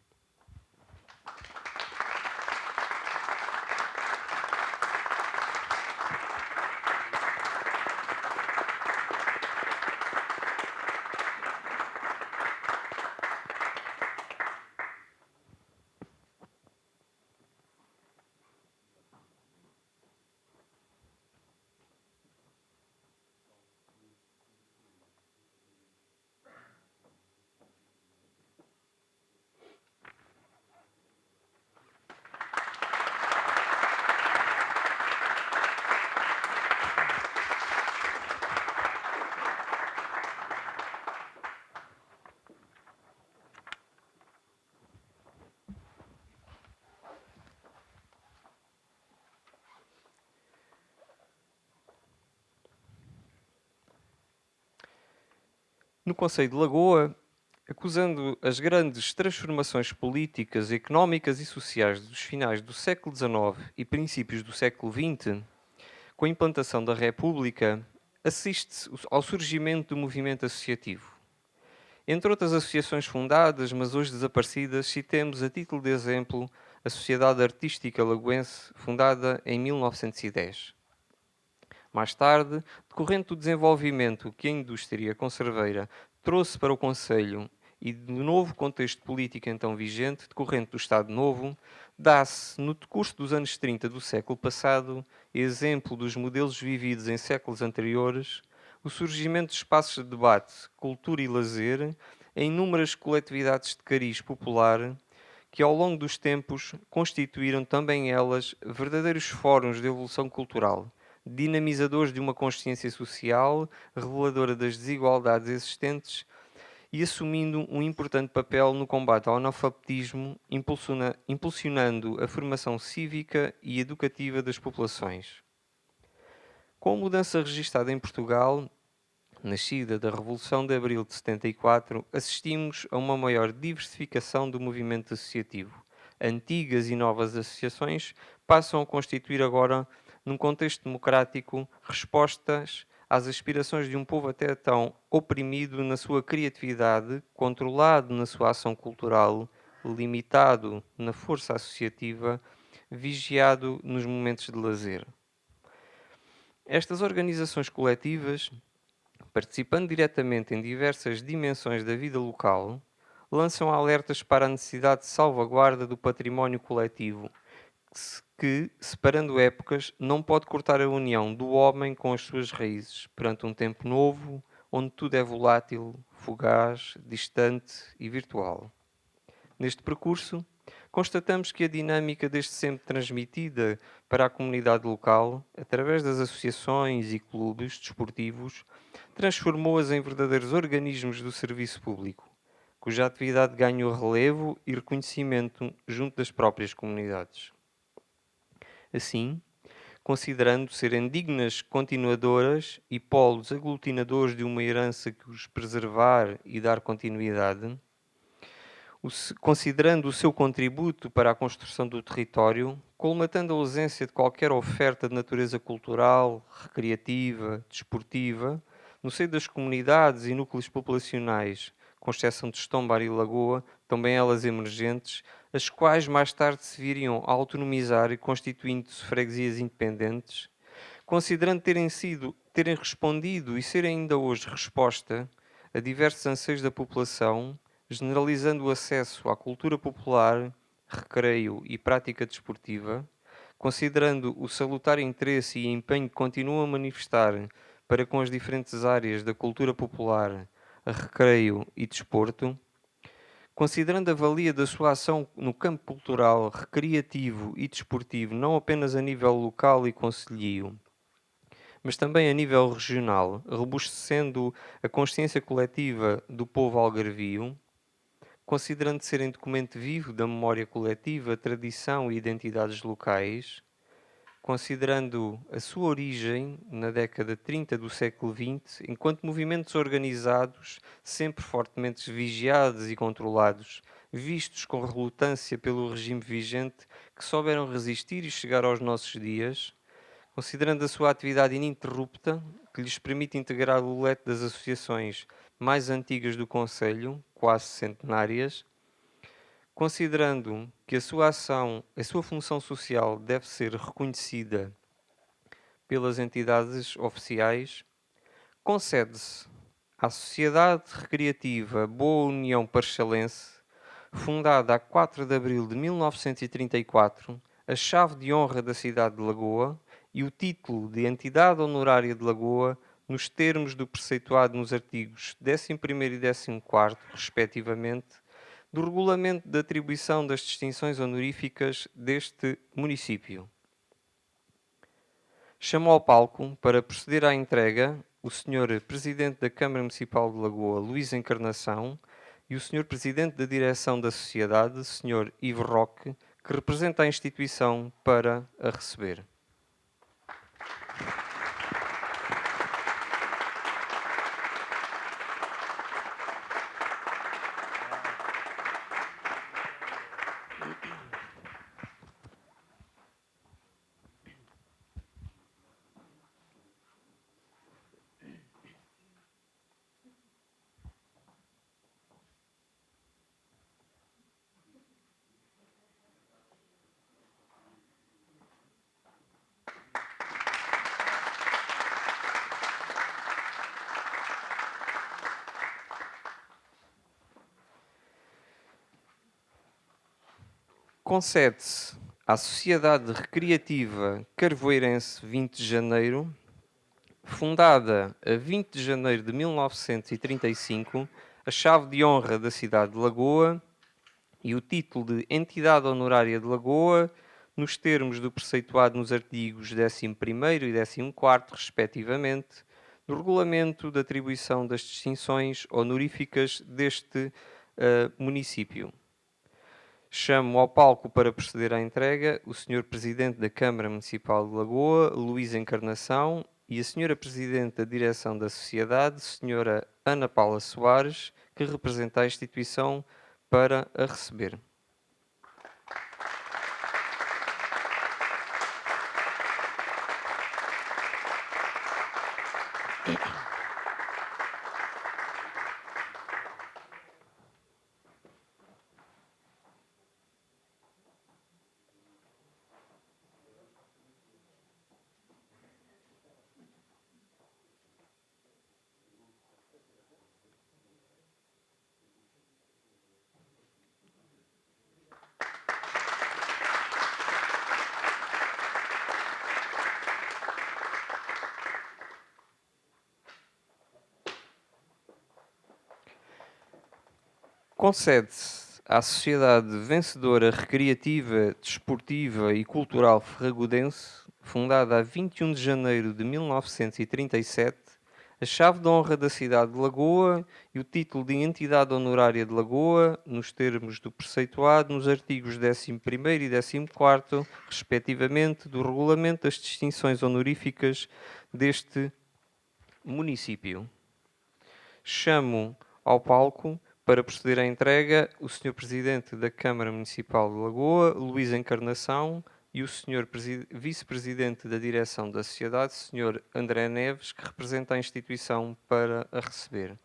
No Conselho de Lagoa, acusando as grandes transformações políticas, económicas e sociais dos finais do século XIX e princípios do século XX, com a implantação da República, assiste-se ao surgimento do movimento associativo. Entre outras associações fundadas, mas hoje desaparecidas, citemos a título de exemplo a Sociedade Artística Lagoense, fundada em 1910. Mais tarde, decorrente do desenvolvimento que a indústria conserveira trouxe para o Conselho e do novo contexto político então vigente, decorrente do Estado Novo, dá-se, no decurso dos anos 30 do século passado, exemplo dos modelos vividos em séculos anteriores, o surgimento de espaços de debate, cultura e lazer em inúmeras coletividades de cariz popular que, ao longo dos tempos, constituíram também elas verdadeiros fóruns de evolução cultural, dinamizadores de uma consciência social, reveladora das desigualdades existentes e assumindo um importante papel no combate ao analfabetismo, impulsionando a formação cívica e educativa das populações. Com a mudança registada em Portugal, nascida da Revolução de Abril de 74, assistimos a uma maior diversificação do movimento associativo. Antigas e novas associações passam a constituir agora, num contexto democrático, respostas às aspirações de um povo até então oprimido na sua criatividade, controlado na sua ação cultural, limitado na força associativa, vigiado nos momentos de lazer. Estas organizações coletivas, participando diretamente em diversas dimensões da vida local, lançam alertas para a necessidade de salvaguarda do património coletivo, que, separando épocas, não pode cortar a união do homem com as suas raízes, perante um tempo novo, onde tudo é volátil, fugaz, distante e virtual. Neste percurso, constatamos que a dinâmica desde sempre transmitida para a comunidade local, através das associações e clubes desportivos, transformou-as em verdadeiros organismos do serviço público, cuja atividade ganhou relevo e reconhecimento junto das próprias comunidades. Assim, considerando serem dignas continuadoras e polos aglutinadores de uma herança que os preservar e dar continuidade, considerando o seu contributo para a construção do território, colmatando a ausência de qualquer oferta de natureza cultural, recreativa, desportiva, no seio das comunidades e núcleos populacionais, com exceção de Estombar e Lagoa, também elas emergentes, as quais mais tarde se viriam a autonomizar e constituindo-se freguesias independentes, considerando terem respondido e serem ainda hoje resposta a diversos anseios da população, generalizando o acesso à cultura popular, recreio e prática desportiva, considerando o salutar interesse e empenho que continuam a manifestar para com as diferentes áreas da cultura popular, a recreio e desporto, considerando a valia da sua ação no campo cultural, recreativo e desportivo, não apenas a nível local e concelhio, mas também a nível regional, robustecendo a consciência coletiva do povo algarvio, considerando serem documento vivo da memória coletiva, tradição e identidades locais, considerando a sua origem na década de 30 do século XX, enquanto movimentos organizados, sempre fortemente vigiados e controlados, vistos com relutância pelo regime vigente, que souberam resistir e chegar aos nossos dias, considerando a sua atividade ininterrupta, que lhes permite integrar o leque das associações mais antigas do Conselho, quase centenárias, considerando que a sua ação, a sua função social deve ser reconhecida pelas entidades oficiais, concede-se à Sociedade Recreativa Boa União Parchalense, fundada a 4 de abril de 1934, a chave de honra da cidade de Lagoa e o título de Entidade Honorária de Lagoa nos termos do preceituado nos artigos 11º e 14º, respectivamente, do Regulamento de Atribuição das Distinções Honoríficas deste município. Chamo ao palco para proceder à entrega o Sr. Presidente da Câmara Municipal de Lagoa, Luís Encarnação, e o Sr. Presidente da Direção da Sociedade, Sr. Ivo Roque, que representa a instituição para a receber. Concede-se à Sociedade Recreativa Carvoeirense 20 de Janeiro, fundada a 20 de janeiro de 1935, a chave de honra da cidade de Lagoa e o título de Entidade Honorária de Lagoa, nos termos do preceituado nos artigos 11º e 14º, respectivamente, do Regulamento de Atribuição das Distinções Honoríficas deste município. Chamo ao palco para proceder à entrega o Sr. Presidente da Câmara Municipal de Lagoa, Luís Encarnação, e a Sra. Presidente da Direção da Sociedade, Sra. Ana Paula Soares, que representa a instituição para a receber. Concede-se à Sociedade Vencedora Recreativa, Desportiva e Cultural Ferragudense, fundada a 21 de janeiro de 1937, a chave de honra da cidade de Lagoa e o título de Entidade Honorária de Lagoa, nos termos do preceituado nos artigos 11º e 14º, respectivamente, do Regulamento das Distinções Honoríficas deste município. Chamo ao palco Para proceder à entrega, o Sr. Presidente da Câmara Municipal de Lagoa, Luís Encarnação, e o Sr. Vice-Presidente da Direção da Sociedade, Sr. André Neves, que representa a instituição para a receber.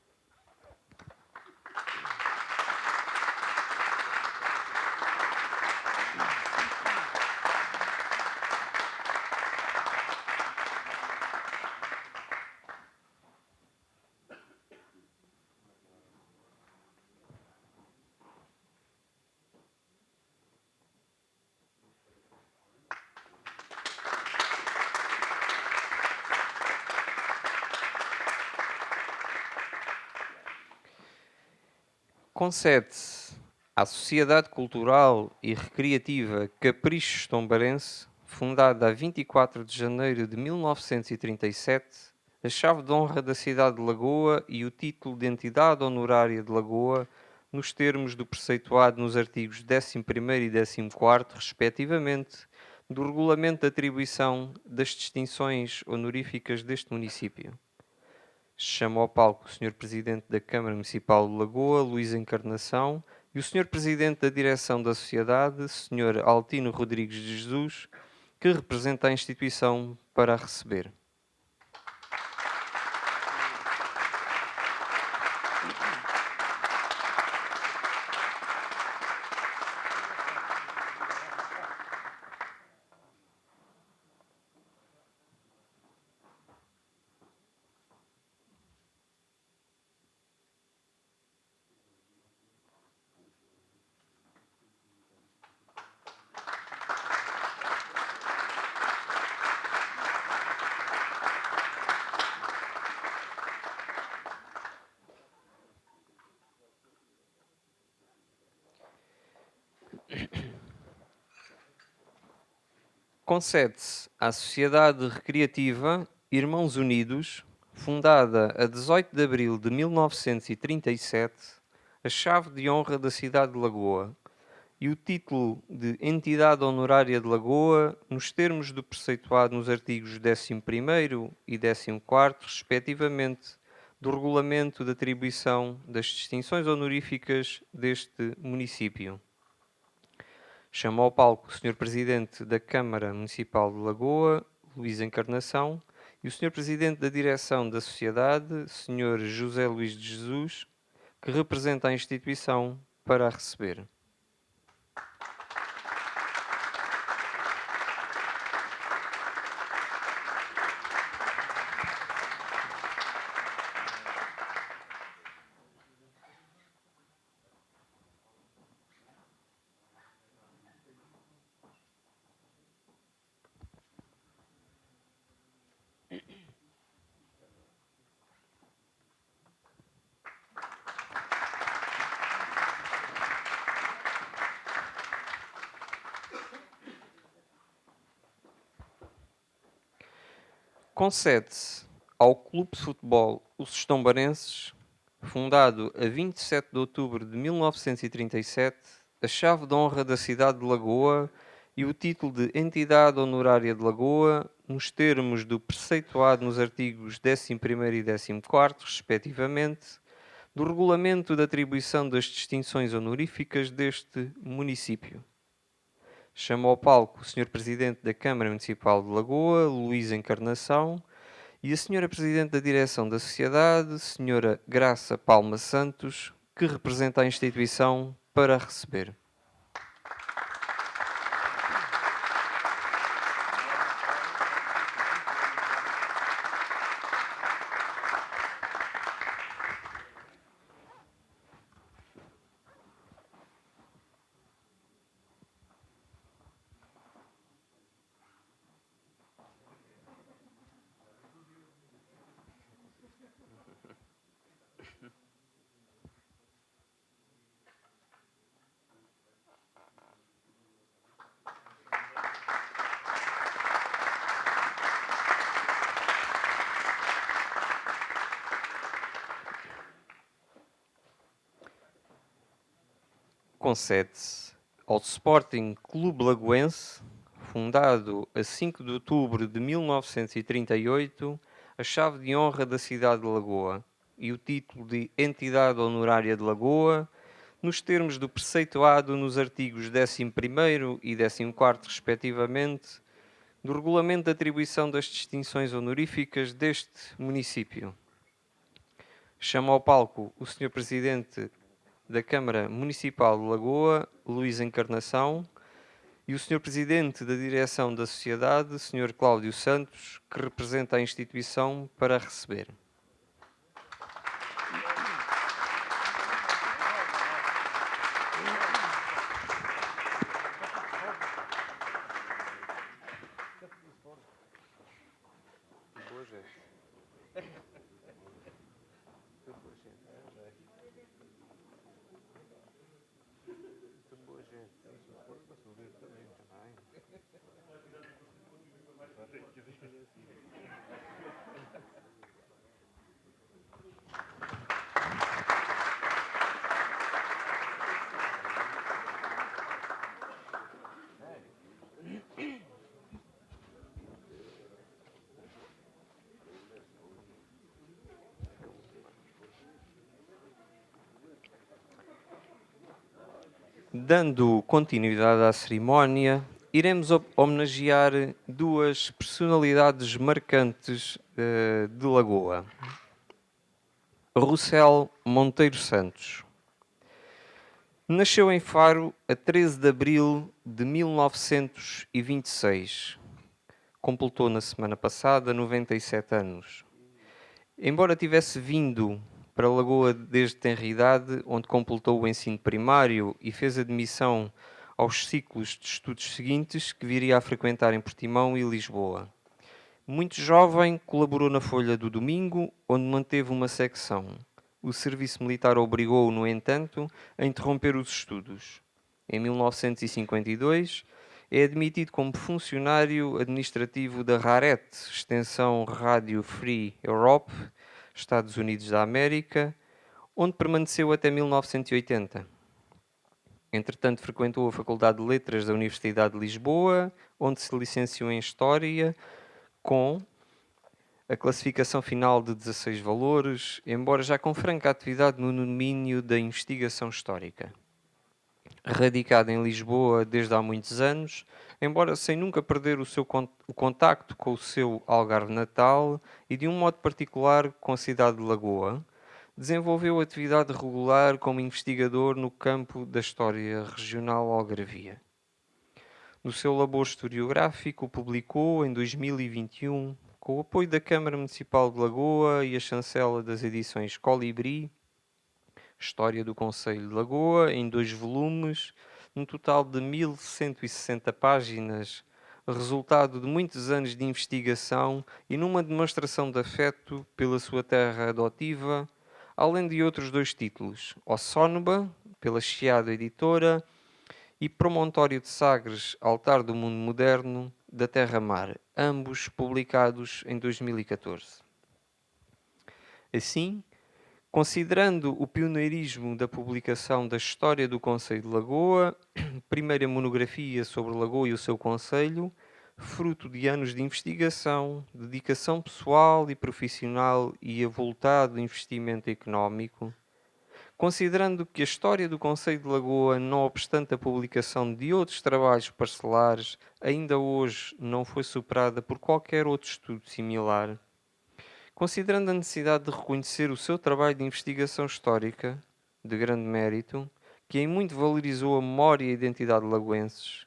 Concede-se à Sociedade Cultural e Recreativa Caprichos Tombarense, fundada a 24 de janeiro de 1937, a chave de honra da cidade de Lagoa e o título de entidade honorária de Lagoa, nos termos do preceituado nos artigos 11º e 14º, respectivamente, do Regulamento de Atribuição das Distinções Honoríficas deste município. Chamo ao palco o Sr. Presidente da Câmara Municipal de Lagoa, Luís Encarnação, e o Sr. Presidente da Direção da Sociedade, Sr. Altino Rodrigues de Jesus, que representa a instituição para a receber. Concede-se à Sociedade Recreativa Irmãos Unidos, fundada a 18 de abril de 1937, a chave de honra da cidade de Lagoa e o título de Entidade Honorária de Lagoa, nos termos do preceituado nos artigos 11º e 14º, respectivamente, do Regulamento de Atribuição das Distinções Honoríficas deste município. Chamo ao palco o Sr. Presidente da Câmara Municipal de Lagoa, Luís Encarnação, e o Sr. Presidente da Direção da Sociedade, Sr. José Luís de Jesus, que representa a instituição para a receber. Concede-se ao Clube de Futebol Os Tombarenses, fundado a 27 de outubro de 1937, a chave de honra da cidade de Lagoa e o título de Entidade Honorária de Lagoa, nos termos do preceituado nos artigos 11º e 14º, respectivamente, do Regulamento de Atribuição das Distinções Honoríficas deste município. Chamo ao palco o Sr. Presidente da Câmara Municipal de Lagoa, Luís Encarnação, e a Sra. Presidente da Direção da Sociedade, Sra. Graça Palma Santos, que representa a instituição para a receber. Concede-se ao Sporting Clube Lagoense, fundado a 5 de outubro de 1938, a chave de honra da cidade de Lagoa e o título de Entidade Honorária de Lagoa, nos termos do preceituado nos artigos 11º e 14º, respectivamente, do Regulamento de Atribuição das Distinções Honoríficas deste município. Chamo ao palco o Sr. Presidente da Câmara Municipal de Lagoa, Luís Encarnação, e o Sr. Presidente da Direção da Sociedade, Sr. Cláudio Santos, que representa a instituição, para receber. Dando continuidade à cerimónia, iremos homenagear duas personalidades marcantes de Lagoa. Rossel Monteiro Santos. Nasceu em Faro a 13 de abril de 1926. Completou na semana passada 97 anos. Embora tivesse vindo para Lagoa desde tenra idade, onde completou o ensino primário e fez admissão aos ciclos de estudos seguintes que viria a frequentar em Portimão e Lisboa. Muito jovem, colaborou na Folha do Domingo, onde manteve uma secção. O serviço militar obrigou-o, no entanto, a interromper os estudos. Em 1952, é admitido como funcionário administrativo da RARET, extensão Radio Free Europe, Estados Unidos da América, onde permaneceu até 1980. Entretanto, frequentou a Faculdade de Letras da Universidade de Lisboa, onde se licenciou em História, com a classificação final de 16 valores, embora já com franca atividade no domínio da investigação histórica. Radicado em Lisboa desde há muitos anos, embora sem nunca perder o contacto com o seu Algarve natal e de um modo particular com a cidade de Lagoa, desenvolveu atividade regular como investigador no campo da história regional algarvia. No seu labor historiográfico, publicou em 2021, com o apoio da Câmara Municipal de Lagoa e a chancela das edições Colibri, História do Concelho de Lagoa, em 2 volumes, no total de 1160 páginas, resultado de muitos anos de investigação e numa demonstração de afeto pela sua terra adotiva, além de outros 2 títulos, Ossónoba, pela Chiado Editora, e Promontório de Sagres, Altar do Mundo Moderno, da Terra-Mar, ambos publicados em 2014. Assim, considerando o pioneirismo da publicação da História do Concelho de Lagoa, primeira monografia sobre Lagoa e o seu concelho, fruto de anos de investigação, dedicação pessoal e profissional e avultado investimento económico, considerando que a história do concelho de Lagoa, não obstante a publicação de outros trabalhos parcelares, ainda hoje não foi superada por qualquer outro estudo similar, considerando a necessidade de reconhecer o seu trabalho de investigação histórica, de grande mérito, que em muito valorizou a memória e a identidade lagoenses,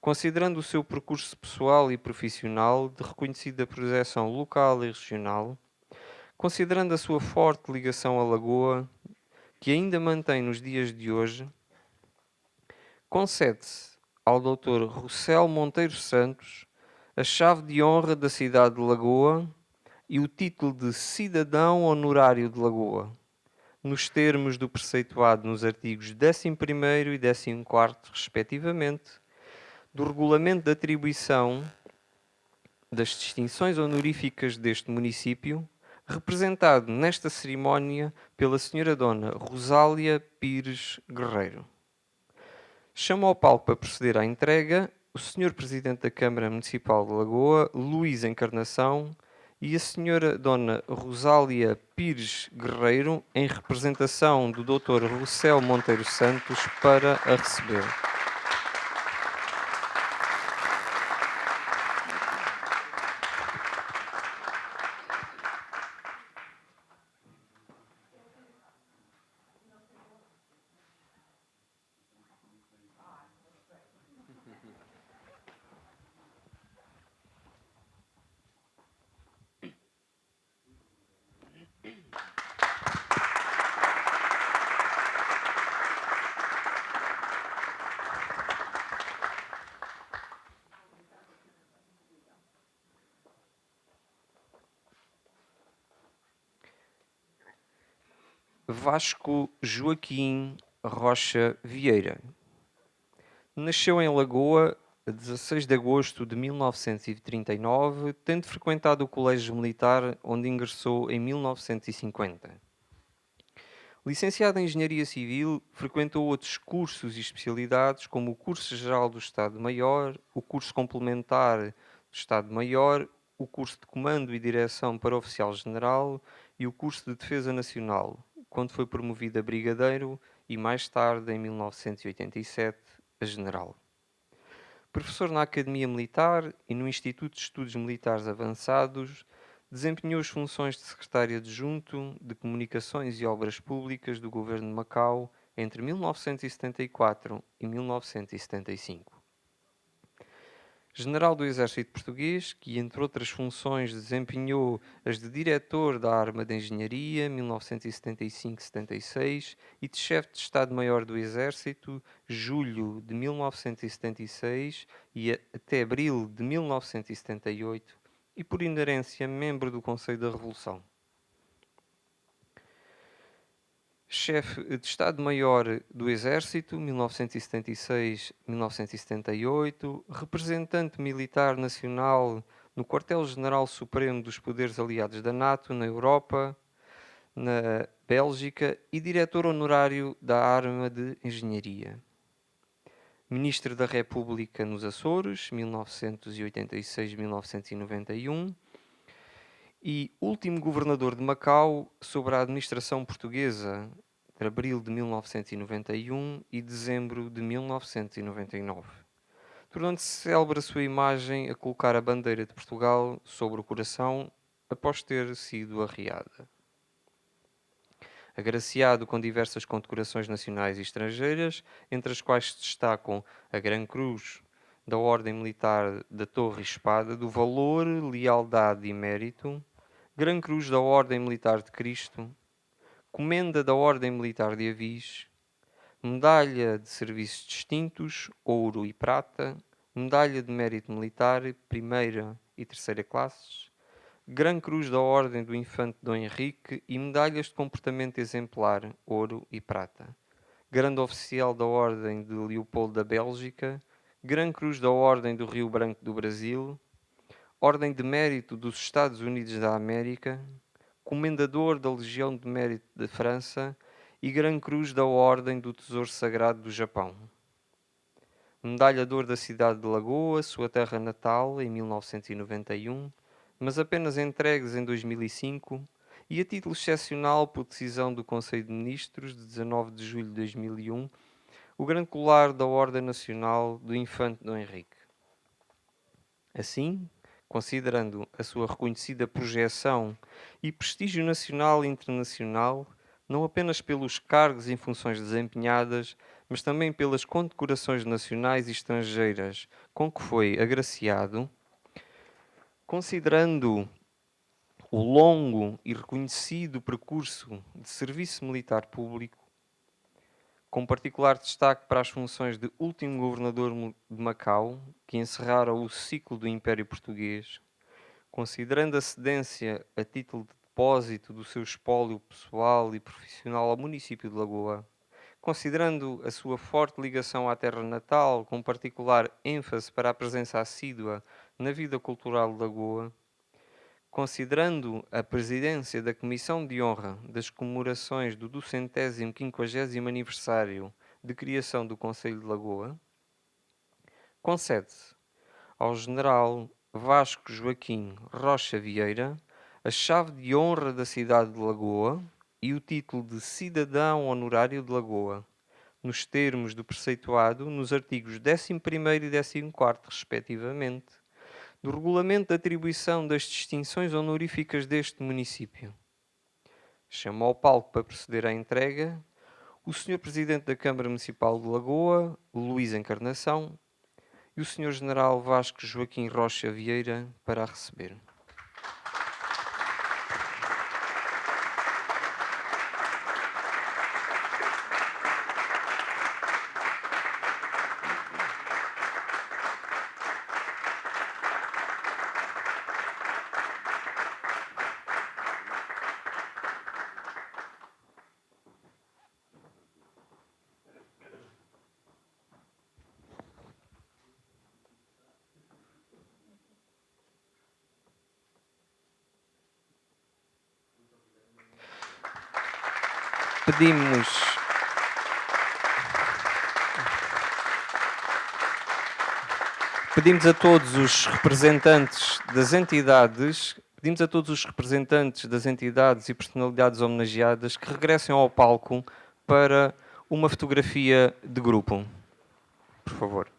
considerando o seu percurso pessoal e profissional de reconhecida projeção local e regional, considerando a sua forte ligação à Lagoa, que ainda mantém nos dias de hoje, concede-se ao Dr. Rossel Monteiro Santos a chave de honra da cidade de Lagoa e o título de Cidadão Honorário de Lagoa, nos termos do preceituado nos artigos 11º e 14º, respectivamente, do Regulamento de Atribuição das Distinções Honoríficas deste município, representado nesta cerimónia pela Sra. Dona Rosália Pires Guerreiro. Chamo ao palco para proceder à entrega o Sr. Presidente da Câmara Municipal de Lagoa, Luís Encarnação, e a senhora Dona Rosália Pires Guerreiro, em representação do Dr. Rossel Monteiro Santos, para a receber. Vasco Joaquim Rocha Vieira. Nasceu em Lagoa a 16 de agosto de 1939, tendo frequentado o Colégio Militar, onde ingressou em 1950. Licenciado em Engenharia Civil, frequentou outros cursos e especialidades, como o Curso Geral do Estado-Maior, o Curso Complementar do Estado-Maior, o Curso de Comando e Direção para Oficial-General e o Curso de Defesa Nacional, quando foi promovido a brigadeiro e, mais tarde, em 1987, a general. Professor na Academia Militar e no Instituto de Estudos Militares Avançados, desempenhou as funções de secretário adjunto de Comunicações e Obras Públicas do Governo de Macau entre 1974 e 1975. General do Exército Português, que, entre outras funções, desempenhou as de diretor da Arma de Engenharia, 1975-76, e de chefe de Estado-Maior do Exército, julho de 1976 e até abril de 1978, e, por inerência, membro do Conselho da Revolução. Chefe de Estado-Maior do Exército, 1976-1978, representante militar nacional no Quartel-General Supremo dos Poderes Aliados da NATO na Europa, na Bélgica e diretor honorário da Arma de Engenharia. Ministro da República nos Açores, 1986-1991, e último governador de Macau sob a administração portuguesa, de abril de 1991 e dezembro de 1999, tornando-se célebre a sua imagem a colocar a bandeira de Portugal sobre o coração após ter sido arriada. Agraciado com diversas condecorações nacionais e estrangeiras, entre as quais se destacam a Gran Cruz da Ordem Militar da Torre e Espada, do Valor, Lealdade e Mérito, Gran Cruz da Ordem Militar de Cristo, Comenda da Ordem Militar de Avis, Medalha de Serviços Distintos, Ouro e Prata, Medalha de Mérito Militar, primeira e terceira classes, Gran Cruz da Ordem do Infante Dom Henrique e Medalhas de Comportamento Exemplar, Ouro e Prata, Grande Oficial da Ordem de Leopoldo da Bélgica, Gran Cruz da Ordem do Rio Branco do Brasil, Ordem de Mérito dos Estados Unidos da América, Comendador da Legião de Mérito da França e Gran Cruz da Ordem do Tesouro Sagrado do Japão. Medalhador da cidade de Lagoa, sua terra natal, em 1991, mas apenas entregues em 2005, e a título excepcional por decisão do Conselho de Ministros, de 19 de julho de 2001, o Grande Colar da Ordem Nacional do Infante Dom Henrique. Assim, considerando a sua reconhecida projeção e prestígio nacional e internacional, não apenas pelos cargos e funções desempenhadas, mas também pelas condecorações nacionais e estrangeiras com que foi agraciado, considerando o longo e reconhecido percurso de serviço militar público, com particular destaque para as funções de último governador de Macau, que encerraram o ciclo do Império Português, considerando a cedência a título de depósito do seu espólio pessoal e profissional ao município de Lagoa, considerando a sua forte ligação à terra natal, com particular ênfase para a presença assídua na vida cultural de Lagoa, considerando a presidência da Comissão de Honra das comemorações do 250º aniversário de criação do Conselho de Lagoa, concede-se ao General Vasco Joaquim Rocha Vieira a chave de honra da cidade de Lagoa e o título de cidadão honorário de Lagoa, nos termos do preceituado nos artigos 11º e 14º, respectivamente, do Regulamento de Atribuição das Distinções Honoríficas deste município. Chamo ao palco para proceder à entrega o Sr. Presidente da Câmara Municipal de Lagoa, Luís Encarnação, e o Sr. General Vasco Joaquim Rocha Vieira para a receber. Pedimos a todos os representantes das entidades e personalidades homenageadas que regressem ao palco para uma fotografia de grupo. Por favor.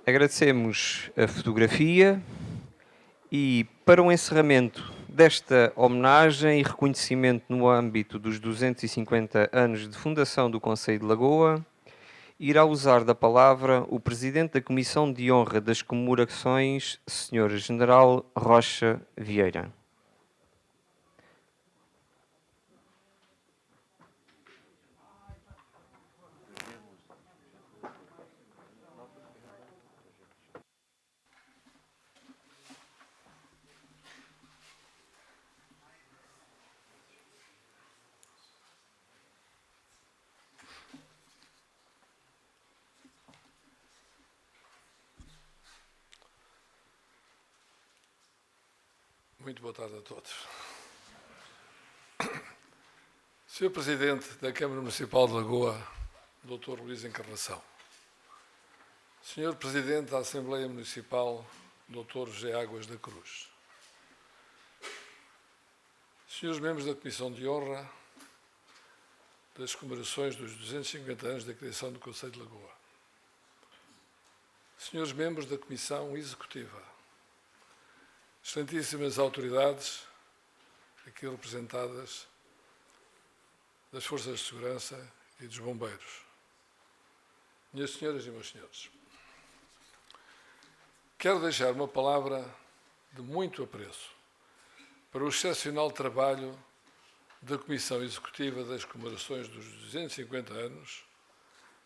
Agradecemos a fotografia e, para o encerramento desta homenagem e reconhecimento no âmbito dos 250 anos de fundação do Concelho de Lagoa, irá usar da palavra o Presidente da Comissão de Honra das Comemorações, Sr. General Rocha Vieira. Muito boa tarde a todos. Sr. Presidente da Câmara Municipal de Lagoa, Dr. Luís Encarnação. Sr. Presidente da Assembleia Municipal, Dr. José Águas da Cruz. Senhores membros da Comissão de Honra das comemorações dos 250 anos da criação do Concelho de Lagoa. Senhores membros da Comissão Executiva. Excelentíssimas autoridades, aqui representadas, das Forças de Segurança e dos Bombeiros. Minhas senhoras e meus senhores, quero deixar uma palavra de muito apreço para o excepcional trabalho da Comissão Executiva das Comemorações dos 250 anos,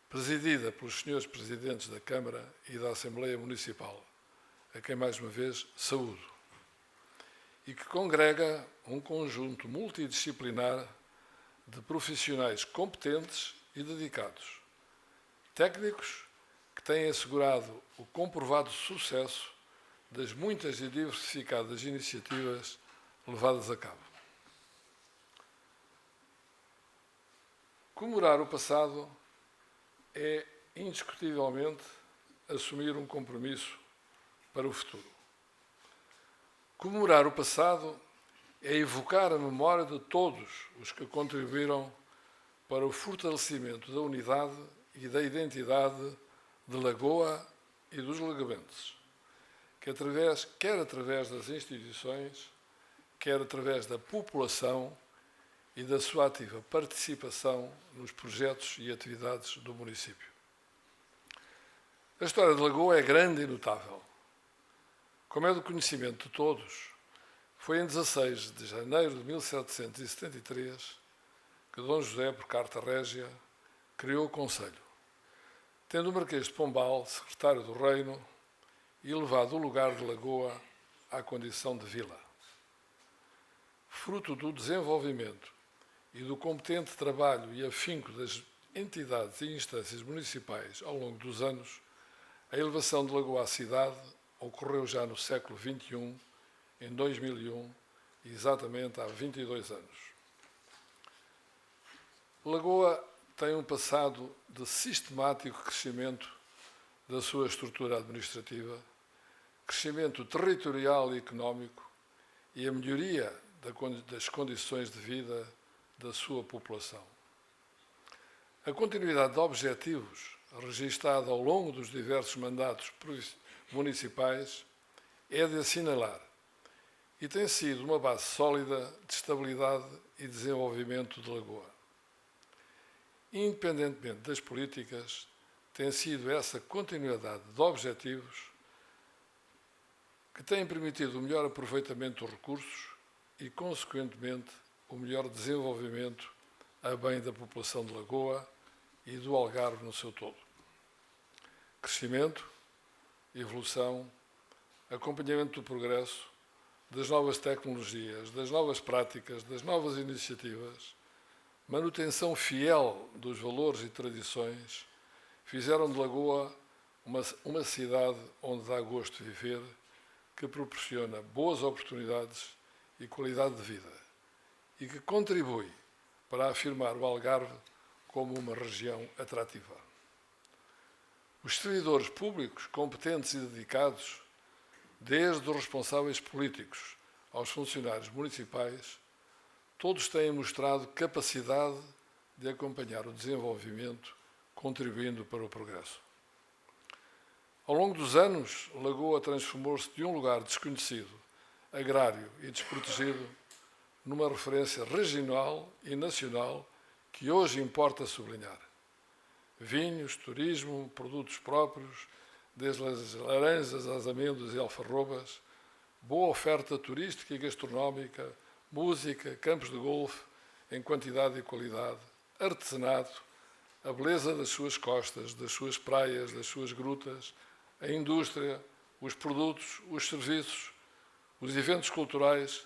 presidida pelos senhores Presidentes da Câmara e da Assembleia Municipal, a quem mais uma vez saúdo, e que congrega um conjunto multidisciplinar de profissionais competentes e dedicados, técnicos que têm assegurado o comprovado sucesso das muitas e diversificadas iniciativas levadas a cabo. Comemorar o passado é, indiscutivelmente, assumir um compromisso para o futuro. Comemorar o passado é evocar a memória de todos os que contribuíram para o fortalecimento da unidade e da identidade de Lagoa e dos lagoenses, quer através das instituições, quer através da população e da sua ativa participação nos projetos e atividades do município. A história de Lagoa é grande e notável. Como é do conhecimento de todos, foi em 16 de janeiro de 1773 que Dom José, por carta régia, criou o Conselho, tendo o Marquês de Pombal, secretário do Reino, elevado o lugar de Lagoa à condição de vila. Fruto do desenvolvimento e do competente trabalho e afinco das entidades e instâncias municipais ao longo dos anos, a elevação de Lagoa à cidade ocorreu já no século XXI, em 2001, exatamente há 22 anos. Lagoa tem um passado de sistemático crescimento da sua estrutura administrativa, crescimento territorial e económico e a melhoria das condições de vida da sua população. A continuidade de objetivos registada ao longo dos diversos mandatos municipais é de assinalar e tem sido uma base sólida de estabilidade e desenvolvimento de Lagoa. Independentemente das políticas, tem sido essa continuidade de objetivos que tem permitido o melhor aproveitamento dos recursos e, consequentemente, o melhor desenvolvimento a bem da população de Lagoa e do Algarve no seu todo. Crescimento, evolução, acompanhamento do progresso, das novas tecnologias, das novas práticas, das novas iniciativas, manutenção fiel dos valores e tradições, fizeram de Lagoa uma cidade onde dá gosto de viver, que proporciona boas oportunidades e qualidade de vida e que contribui para afirmar o Algarve como uma região atrativa. Os servidores públicos competentes e dedicados, desde os responsáveis políticos aos funcionários municipais, todos têm mostrado capacidade de acompanhar o desenvolvimento, contribuindo para o progresso. Ao longo dos anos, Lagoa transformou-se de um lugar desconhecido, agrário e desprotegido, numa referência regional e nacional que hoje importa sublinhar. Vinhos, turismo, produtos próprios, desde as laranjas às amêndoas e alfarrobas, boa oferta turística e gastronómica, música, campos de golfe em quantidade e qualidade, artesanato, a beleza das suas costas, das suas praias, das suas grutas, a indústria, os produtos, os serviços, os eventos culturais,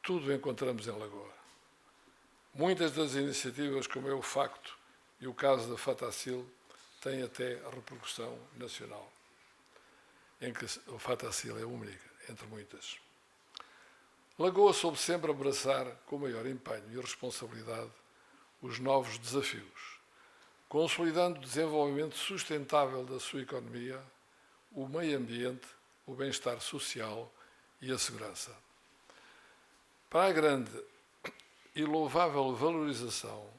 tudo encontramos em Lagoa. Muitas das iniciativas, como é o facto e o caso da Fatacil, têm até repercussão nacional, em que a Fatacil é única, entre muitas. Lagoa soube sempre abraçar com maior empenho e responsabilidade os novos desafios, consolidando o desenvolvimento sustentável da sua economia, o meio ambiente, o bem-estar social e a segurança. Para a grande e louvável valorização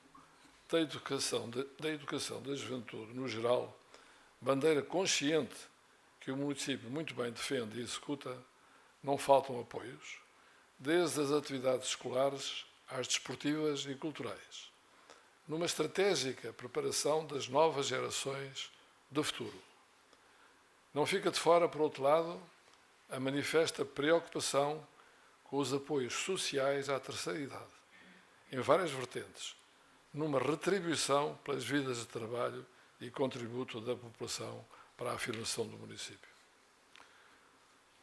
da educação da juventude no geral, bandeira consciente que o município muito bem defende e executa, não faltam apoios, desde as atividades escolares às desportivas e culturais, numa estratégica preparação das novas gerações do futuro. Não fica de fora, por outro lado, a manifesta preocupação com os apoios sociais à terceira idade, em várias vertentes, numa retribuição pelas vidas de trabalho e contributo da população para a afirmação do município.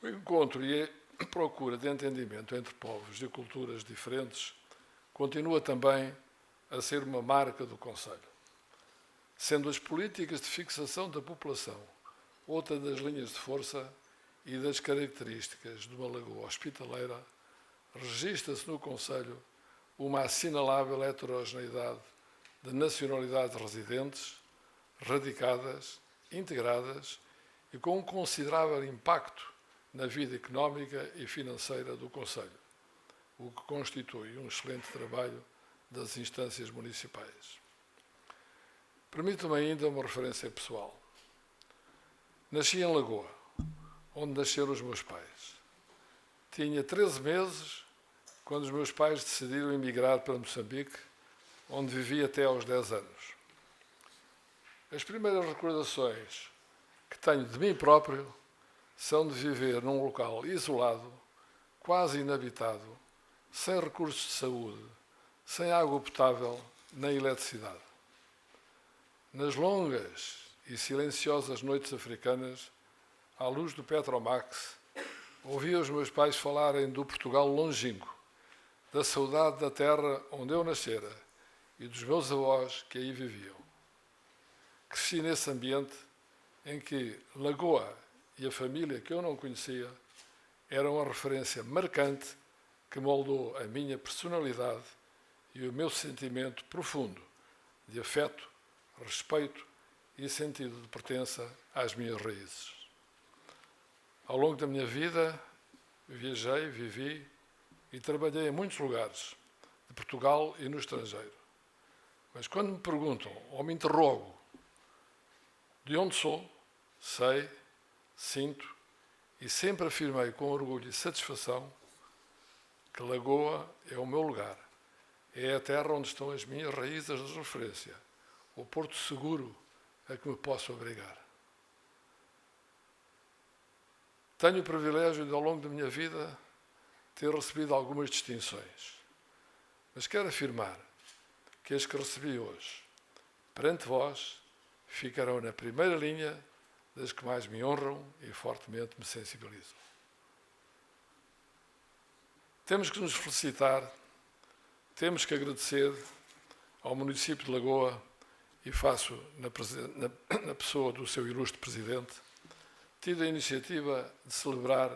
O encontro e a procura de entendimento entre povos e culturas diferentes continua também a ser uma marca do Conselho, sendo as políticas de fixação da população outra das linhas de força e das características de uma lagoa hospitaleira, registra-se no Conselho uma assinalável heterogeneidade de nacionalidades residentes, radicadas, integradas e com um considerável impacto na vida económica e financeira do Conselho, o que constitui um excelente trabalho das instâncias municipais. Permito-me ainda uma referência pessoal. Nasci em Lagoa, onde nasceram os meus pais. Tinha 13 meses quando os meus pais decidiram emigrar para Moçambique, onde vivi até aos 10 anos. As primeiras recordações que tenho de mim próprio são de viver num local isolado, quase inabitado, sem recursos de saúde, sem água potável nem eletricidade. Nas longas e silenciosas noites africanas, à luz do Petromax, ouvia os meus pais falarem do Portugal longínquo, da saudade da terra onde eu nascera e dos meus avós que aí viviam. Cresci nesse ambiente em que Lagoa e a família que eu não conhecia eram a referência marcante que moldou a minha personalidade e o meu sentimento profundo de afeto, respeito e sentido de pertença às minhas raízes. Ao longo da minha vida, viajei, vivi e trabalhei em muitos lugares, de Portugal e no estrangeiro. Mas quando me perguntam ou me interrogo de onde sou, sei, sinto e sempre afirmei com orgulho e satisfação que Lagoa é o meu lugar. É a terra onde estão as minhas raízes de referência, o porto seguro a que me posso abrigar. Tenho o privilégio de, ao longo da minha vida, ter recebido algumas distinções, mas quero afirmar que as que recebi hoje, perante vós, ficarão na primeira linha das que mais me honram e fortemente me sensibilizam. Temos que nos felicitar, temos que agradecer ao município de Lagoa, e faço na pessoa do seu ilustre presidente, tido a iniciativa de celebrar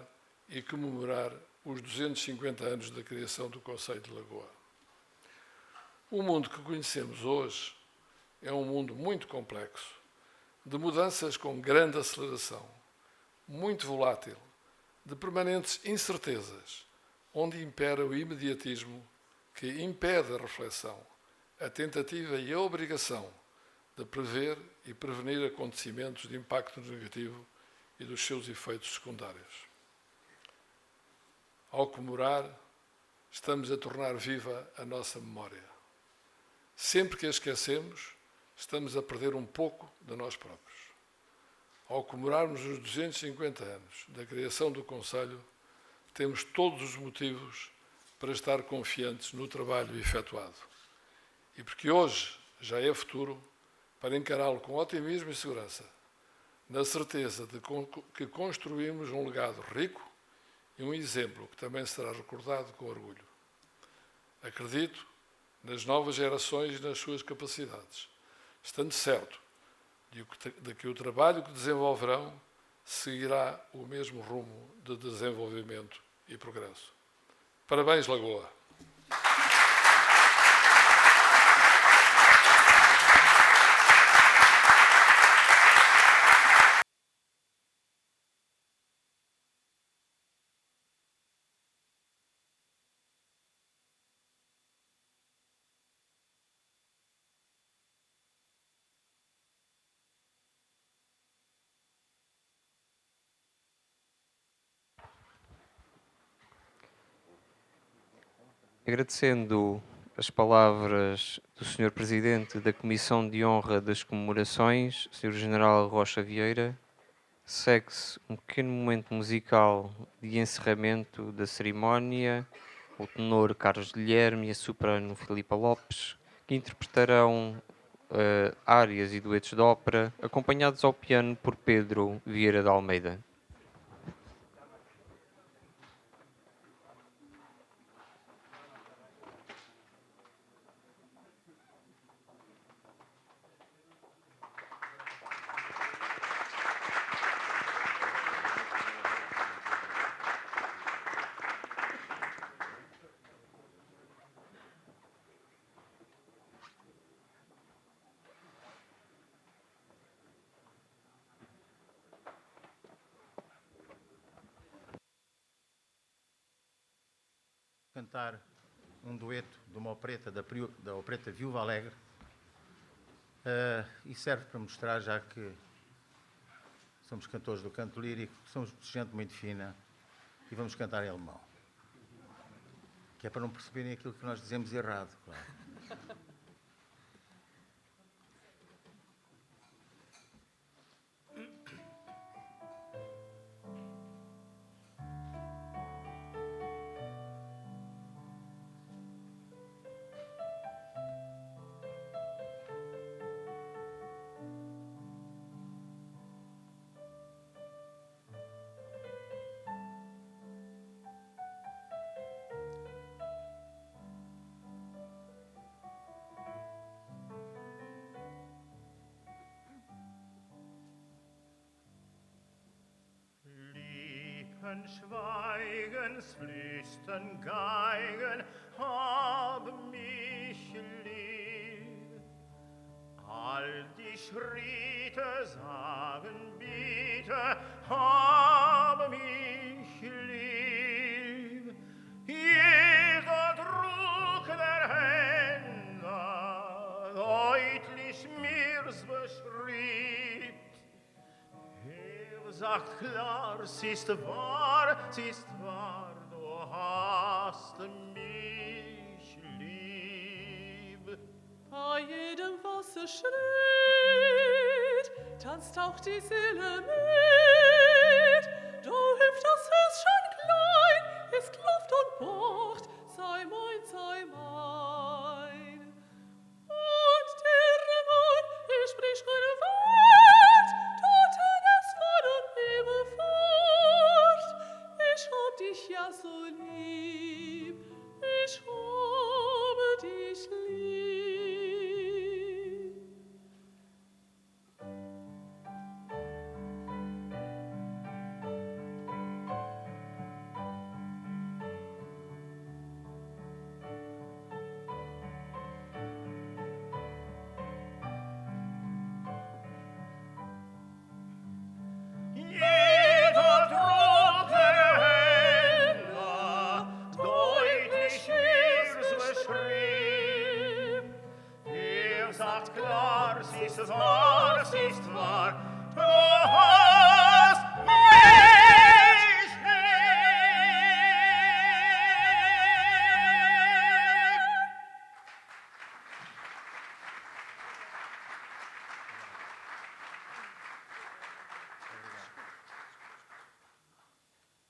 e comemorar os 250 anos da criação do Concelho de Lagoa. O mundo que conhecemos hoje é um mundo muito complexo, de mudanças com grande aceleração, muito volátil, de permanentes incertezas, onde impera o imediatismo que impede a reflexão, a tentativa e a obrigação de prever e prevenir acontecimentos de impacto negativo e dos seus efeitos secundários. Ao comemorar, estamos a tornar viva a nossa memória. Sempre que a esquecemos, estamos a perder um pouco de nós próprios. Ao comemorarmos os 250 anos da criação do Concelho, temos todos os motivos para estar confiantes no trabalho efetuado. E porque hoje já é futuro, para encará-lo com otimismo e segurança, na certeza de que construímos um legado rico e um exemplo que também será recordado com orgulho. Acredito nas novas gerações e nas suas capacidades, estando certo de que o trabalho que desenvolverão seguirá o mesmo rumo de desenvolvimento e progresso. Parabéns, Lagoa! Agradecendo as palavras do Sr. Presidente da Comissão de Honra das Comemorações, Sr. General Rocha Vieira, segue-se um pequeno momento musical de encerramento da cerimónia, o tenor Carlos Guilherme e a soprano Filipa Lopes, que interpretarão áreas e duetos de ópera, acompanhados ao piano por Pedro Vieira de Almeida. Cantar um dueto de uma opereta da opereta Viúva Alegre, E serve para mostrar, já que somos cantores do canto lírico, somos gente muito fina e vamos cantar em alemão. Que é para não perceberem aquilo que nós dizemos errado, claro. Schweigens, flüstern Geigen, hab mich lieb. All die Schritte sagen bitte, hab mich lieb. Jeder Druck der Hände deutlich mir's beschrieb. Sagt klar, sie ist wahr, du hast mich lieb. Bei jedem Wasserschritt tanzt auch die Seele mit. Du hüpft das Herz schon klein, es klopft und pocht, sei mein, sei mein. Und der Mond, er spricht keine Wort, Toten es fort und lebe fort. Ich hab dich ja so lieb, ich habe dich lieb. Jeder Druck der Hände deutlich mir's beschrieb. Sagt klar, sie ist wahr, du hast mich lieb.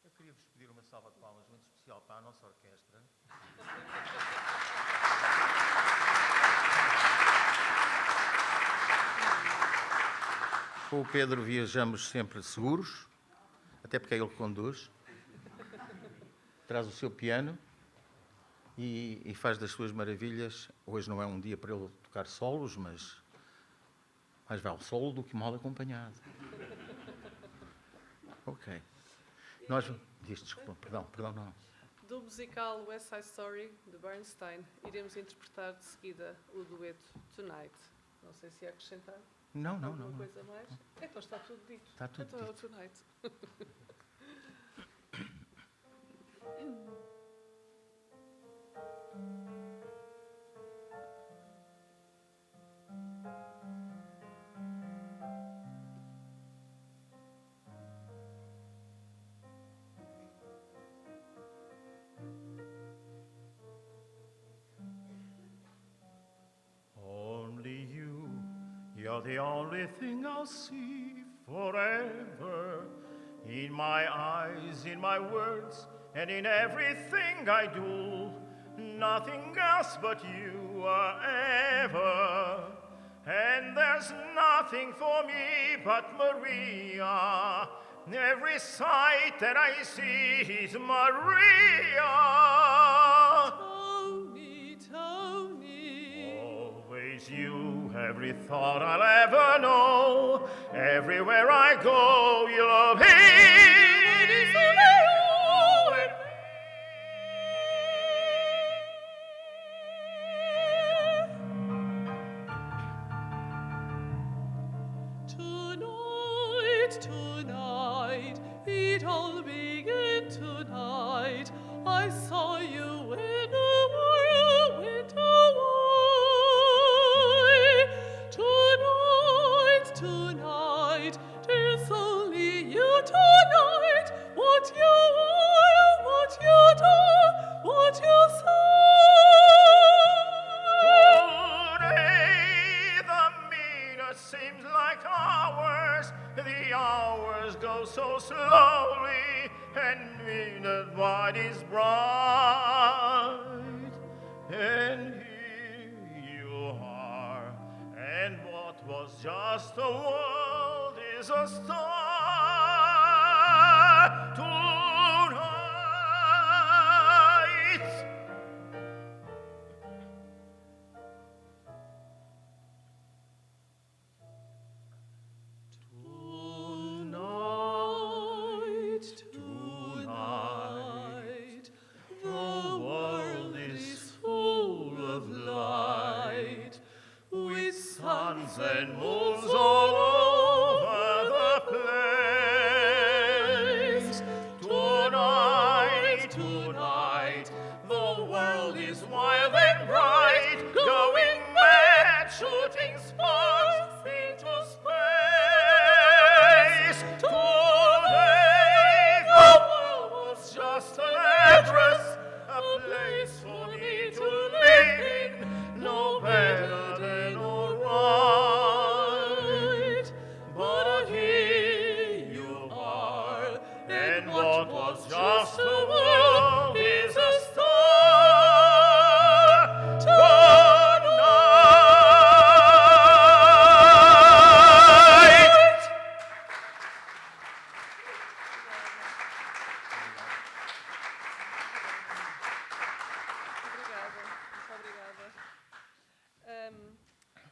Eu queria vos pedir uma salva de palmas muito especial para a nossa orquestra. Com o Pedro viajamos sempre seguros, até porque é ele que conduz. Traz o seu piano e faz das suas maravilhas. Hoje não é um dia para ele tocar solos, mas mais vale solo do que mal acompanhado. Ok. Nós... Desculpa, perdão, não. Do musical West Side Story, de Bernstein, iremos interpretar de seguida o dueto Tonight. Não sei se ia acrescentar Não. alguma coisa mais. Então está tudo dito. Está tudo então é o dito. Tonight. Only you, you're the only thing I'll see forever. In my eyes, in my words, and in everything I do. Nothing else but you ever. And there's nothing for me but Maria. Every sight that I see is Maria. Tony. Always you, every thought I'll ever know. Everywhere I go, you'll be. Tonight, it all began tonight. I saw you when the world went away. Tonight, slowly, and the light is bright. And here you are, and what was just a world is a star tonight. Tonight, the world is full of light, with suns and moons all over the place. Tonight, tonight, the world is wild and bright, going mad, shooting sparks into space. Today, the world was just an address, a place for me to live in, no better than alright. But here you are, and what was just a world is a star tonight. Obrigada, muito obrigada.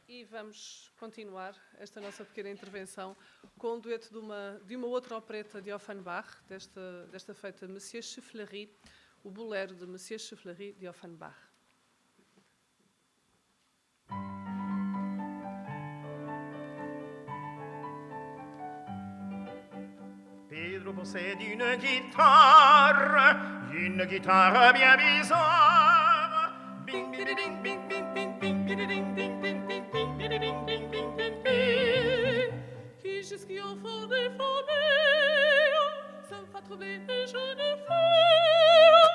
E vamos continuar esta nossa pequena intervenção com um dueto de uma outra opereta de Offenbach, desta feita Monsieur Chefflery, o bolero de Monsieur Chefflery de Offenbach. Pedro possède une guitare bien bizarre. Bing, bing, bing, bing, bing, bing, bing, bing, bing, bing, bing, bing, bing, bing, bing, bing, bing, bing, bing. Qui jusqu'y au fond des forêts, ça me fait troubler les jeunes filles.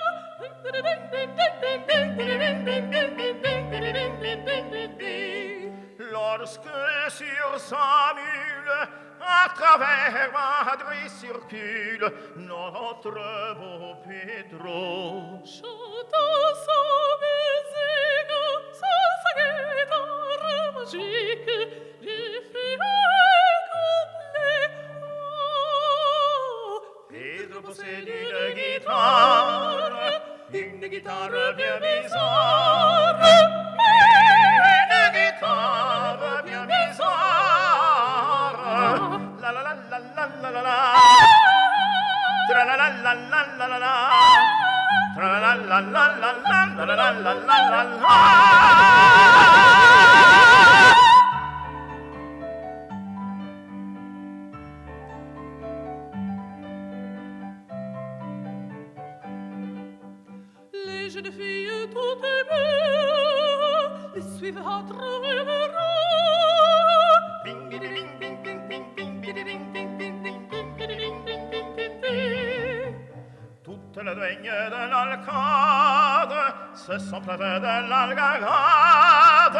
Lorsque sur sa mule, à travers Madrid circule notre beau Pedro. Chantant son musique, sans sa guitare magique, les filles complets. Pedro possède une guitare bien bizarre. Une guitare bien bizarre. La la la la la la la la. Tra la la la la la la la. Tra la la la la la la la la la la la. Les jeunes filles toutes aimées les suivent à travers le rang. Bing bing bing bing bing bing bing bing bing bing bing bing bing bing bing bing bing bing. Toutes les duègnes de l'Alcade se sont prêtées de l'Algarade.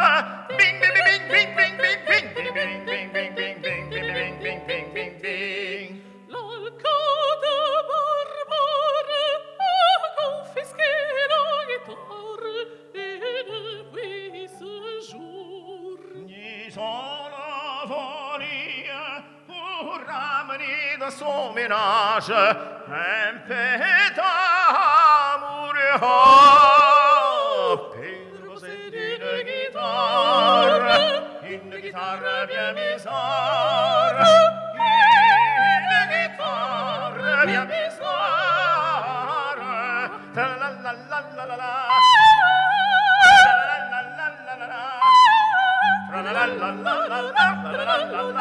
Bing bing bing bing bing bing bing bing bing bing bing bing bing bing bing bing bing bing. L'Alcade barbare a confisqué la guitare et depuis ce jour. Disons la folie pour ramener de son ménage un peu d'amour. Pedro possède une guitare bien bizarre, une guitare bien bizarre. La la la la la la la. La la la la la la. La la la la la la la la la la.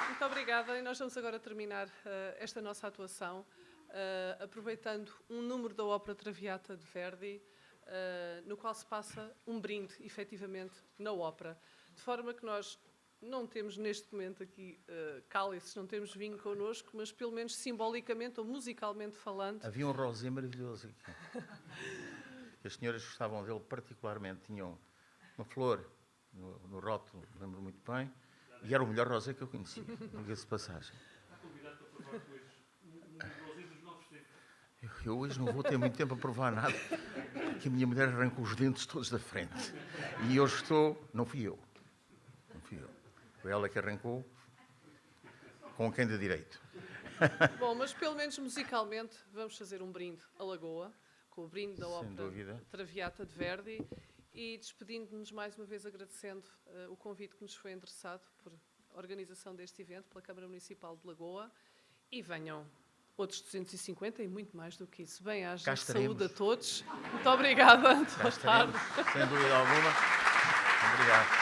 Muito obrigada. E nós vamos agora terminar esta nossa atuação aproveitando um número da ópera Traviata de Verdi, no qual se passa um brinde, efetivamente, na ópera. De forma que nós não temos neste momento aqui cálices, não temos vinho connosco, mas pelo menos simbolicamente ou musicalmente falando. Havia um rosé maravilhoso aqui. As senhoras gostavam dele particularmente. Tinham uma flor no rótulo, lembro muito bem, e era o melhor rosé que eu conhecia, diga-se de passagem. Está convidado para provar depois um rosé dos novos tempos. Eu hoje não vou ter muito tempo a provar nada, porque a minha mulher arrancou os dentes todos da frente. E eu estou... Não fui eu. Foi ela que arrancou, com quem de direito. Bom, mas pelo menos musicalmente vamos fazer um brinde à Lagoa, com o brinde da ópera Traviata de Verdi, e despedindo-nos mais uma vez agradecendo o convite que nos foi endereçado por organização deste evento pela Câmara Municipal de Lagoa, e venham outros 250 e muito mais do que isso. Bem-aja, saúde a todos. Muito obrigada. Boa tarde. Sem dúvida alguma. Obrigado.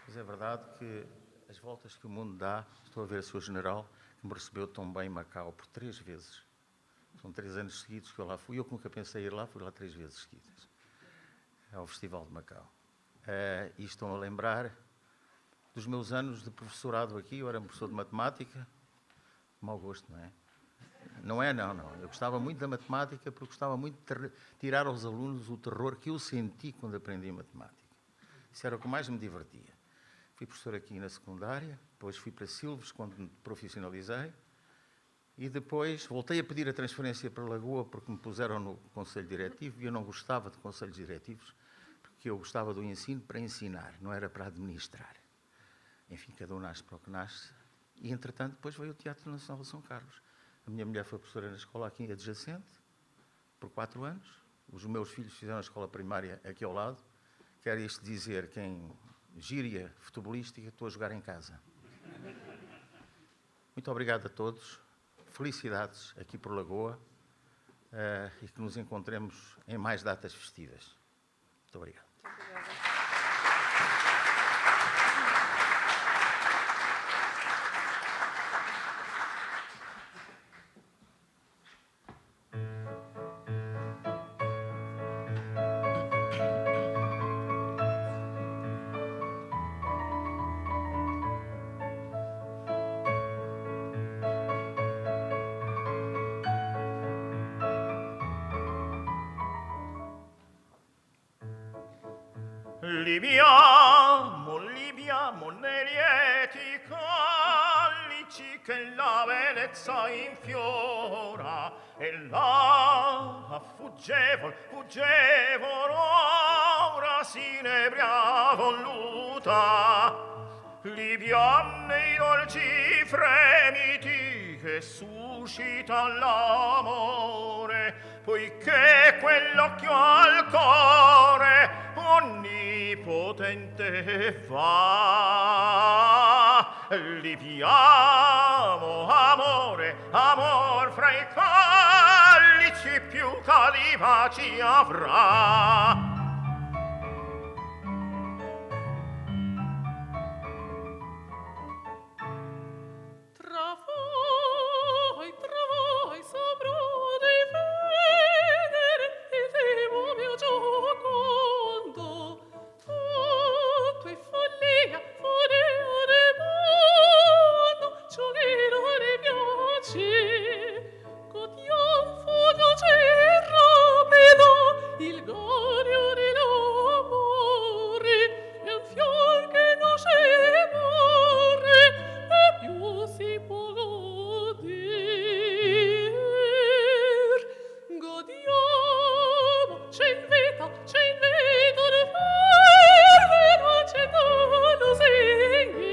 Mas é verdade que as voltas que o mundo dá, estou a ver o Sr. General, que me recebeu tão bem em Macau por 3 vezes. São 3 anos seguidos que eu lá fui. Eu que nunca pensei ir lá, fui lá 3 vezes seguidas. Ao Festival de Macau. E estão a lembrar dos meus anos de professorado aqui. Eu era professor de matemática. Mau gosto, não é? Não é, não. Eu gostava muito da matemática porque gostava muito de tirar aos alunos o terror que eu senti quando aprendi matemática. Isso era o que mais me divertia. Fui professor aqui na secundária, depois fui para Silves quando me profissionalizei e depois voltei a pedir a transferência para Lagoa porque me puseram no Conselho Diretivo e eu não gostava de conselhos diretivos porque eu gostava do ensino para ensinar, não era para administrar. Enfim, cada um nasce para o que nasce. E, entretanto, depois veio o Teatro Nacional de São Carlos. A minha mulher foi professora na escola aqui adjacente, por 4 anos. Os meus filhos fizeram a escola primária aqui ao lado. Quero isto dizer que em gíria futebolística estou a jogar em casa. Muito obrigado a todos. Felicidades aqui por Lagoa e que nos encontremos em mais datas festivas. Muito obrigado. Muito obrigada. Libiamo negli eti callici che la bellezza infiora e la fuggevol ora s'inebria voluta libiam nei dolci fremiti che suscita l'amore poiché quell'occhio al cuore onnipotente va libiamo amor fra i callici più calivaci avrà il gorio dell'amore è un fior che non c'è morre e più si può goder godiamo c'è in vita del fervero accendono segni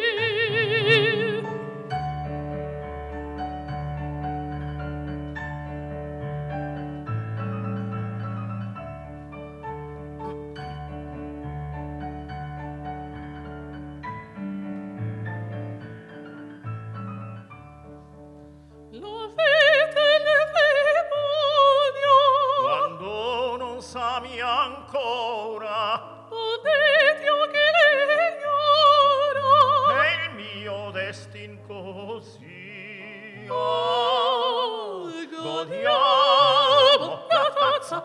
lo vete il demonio quando non sami ancora udetio che l'ignora è il mio destin così oh diavolo, piazza,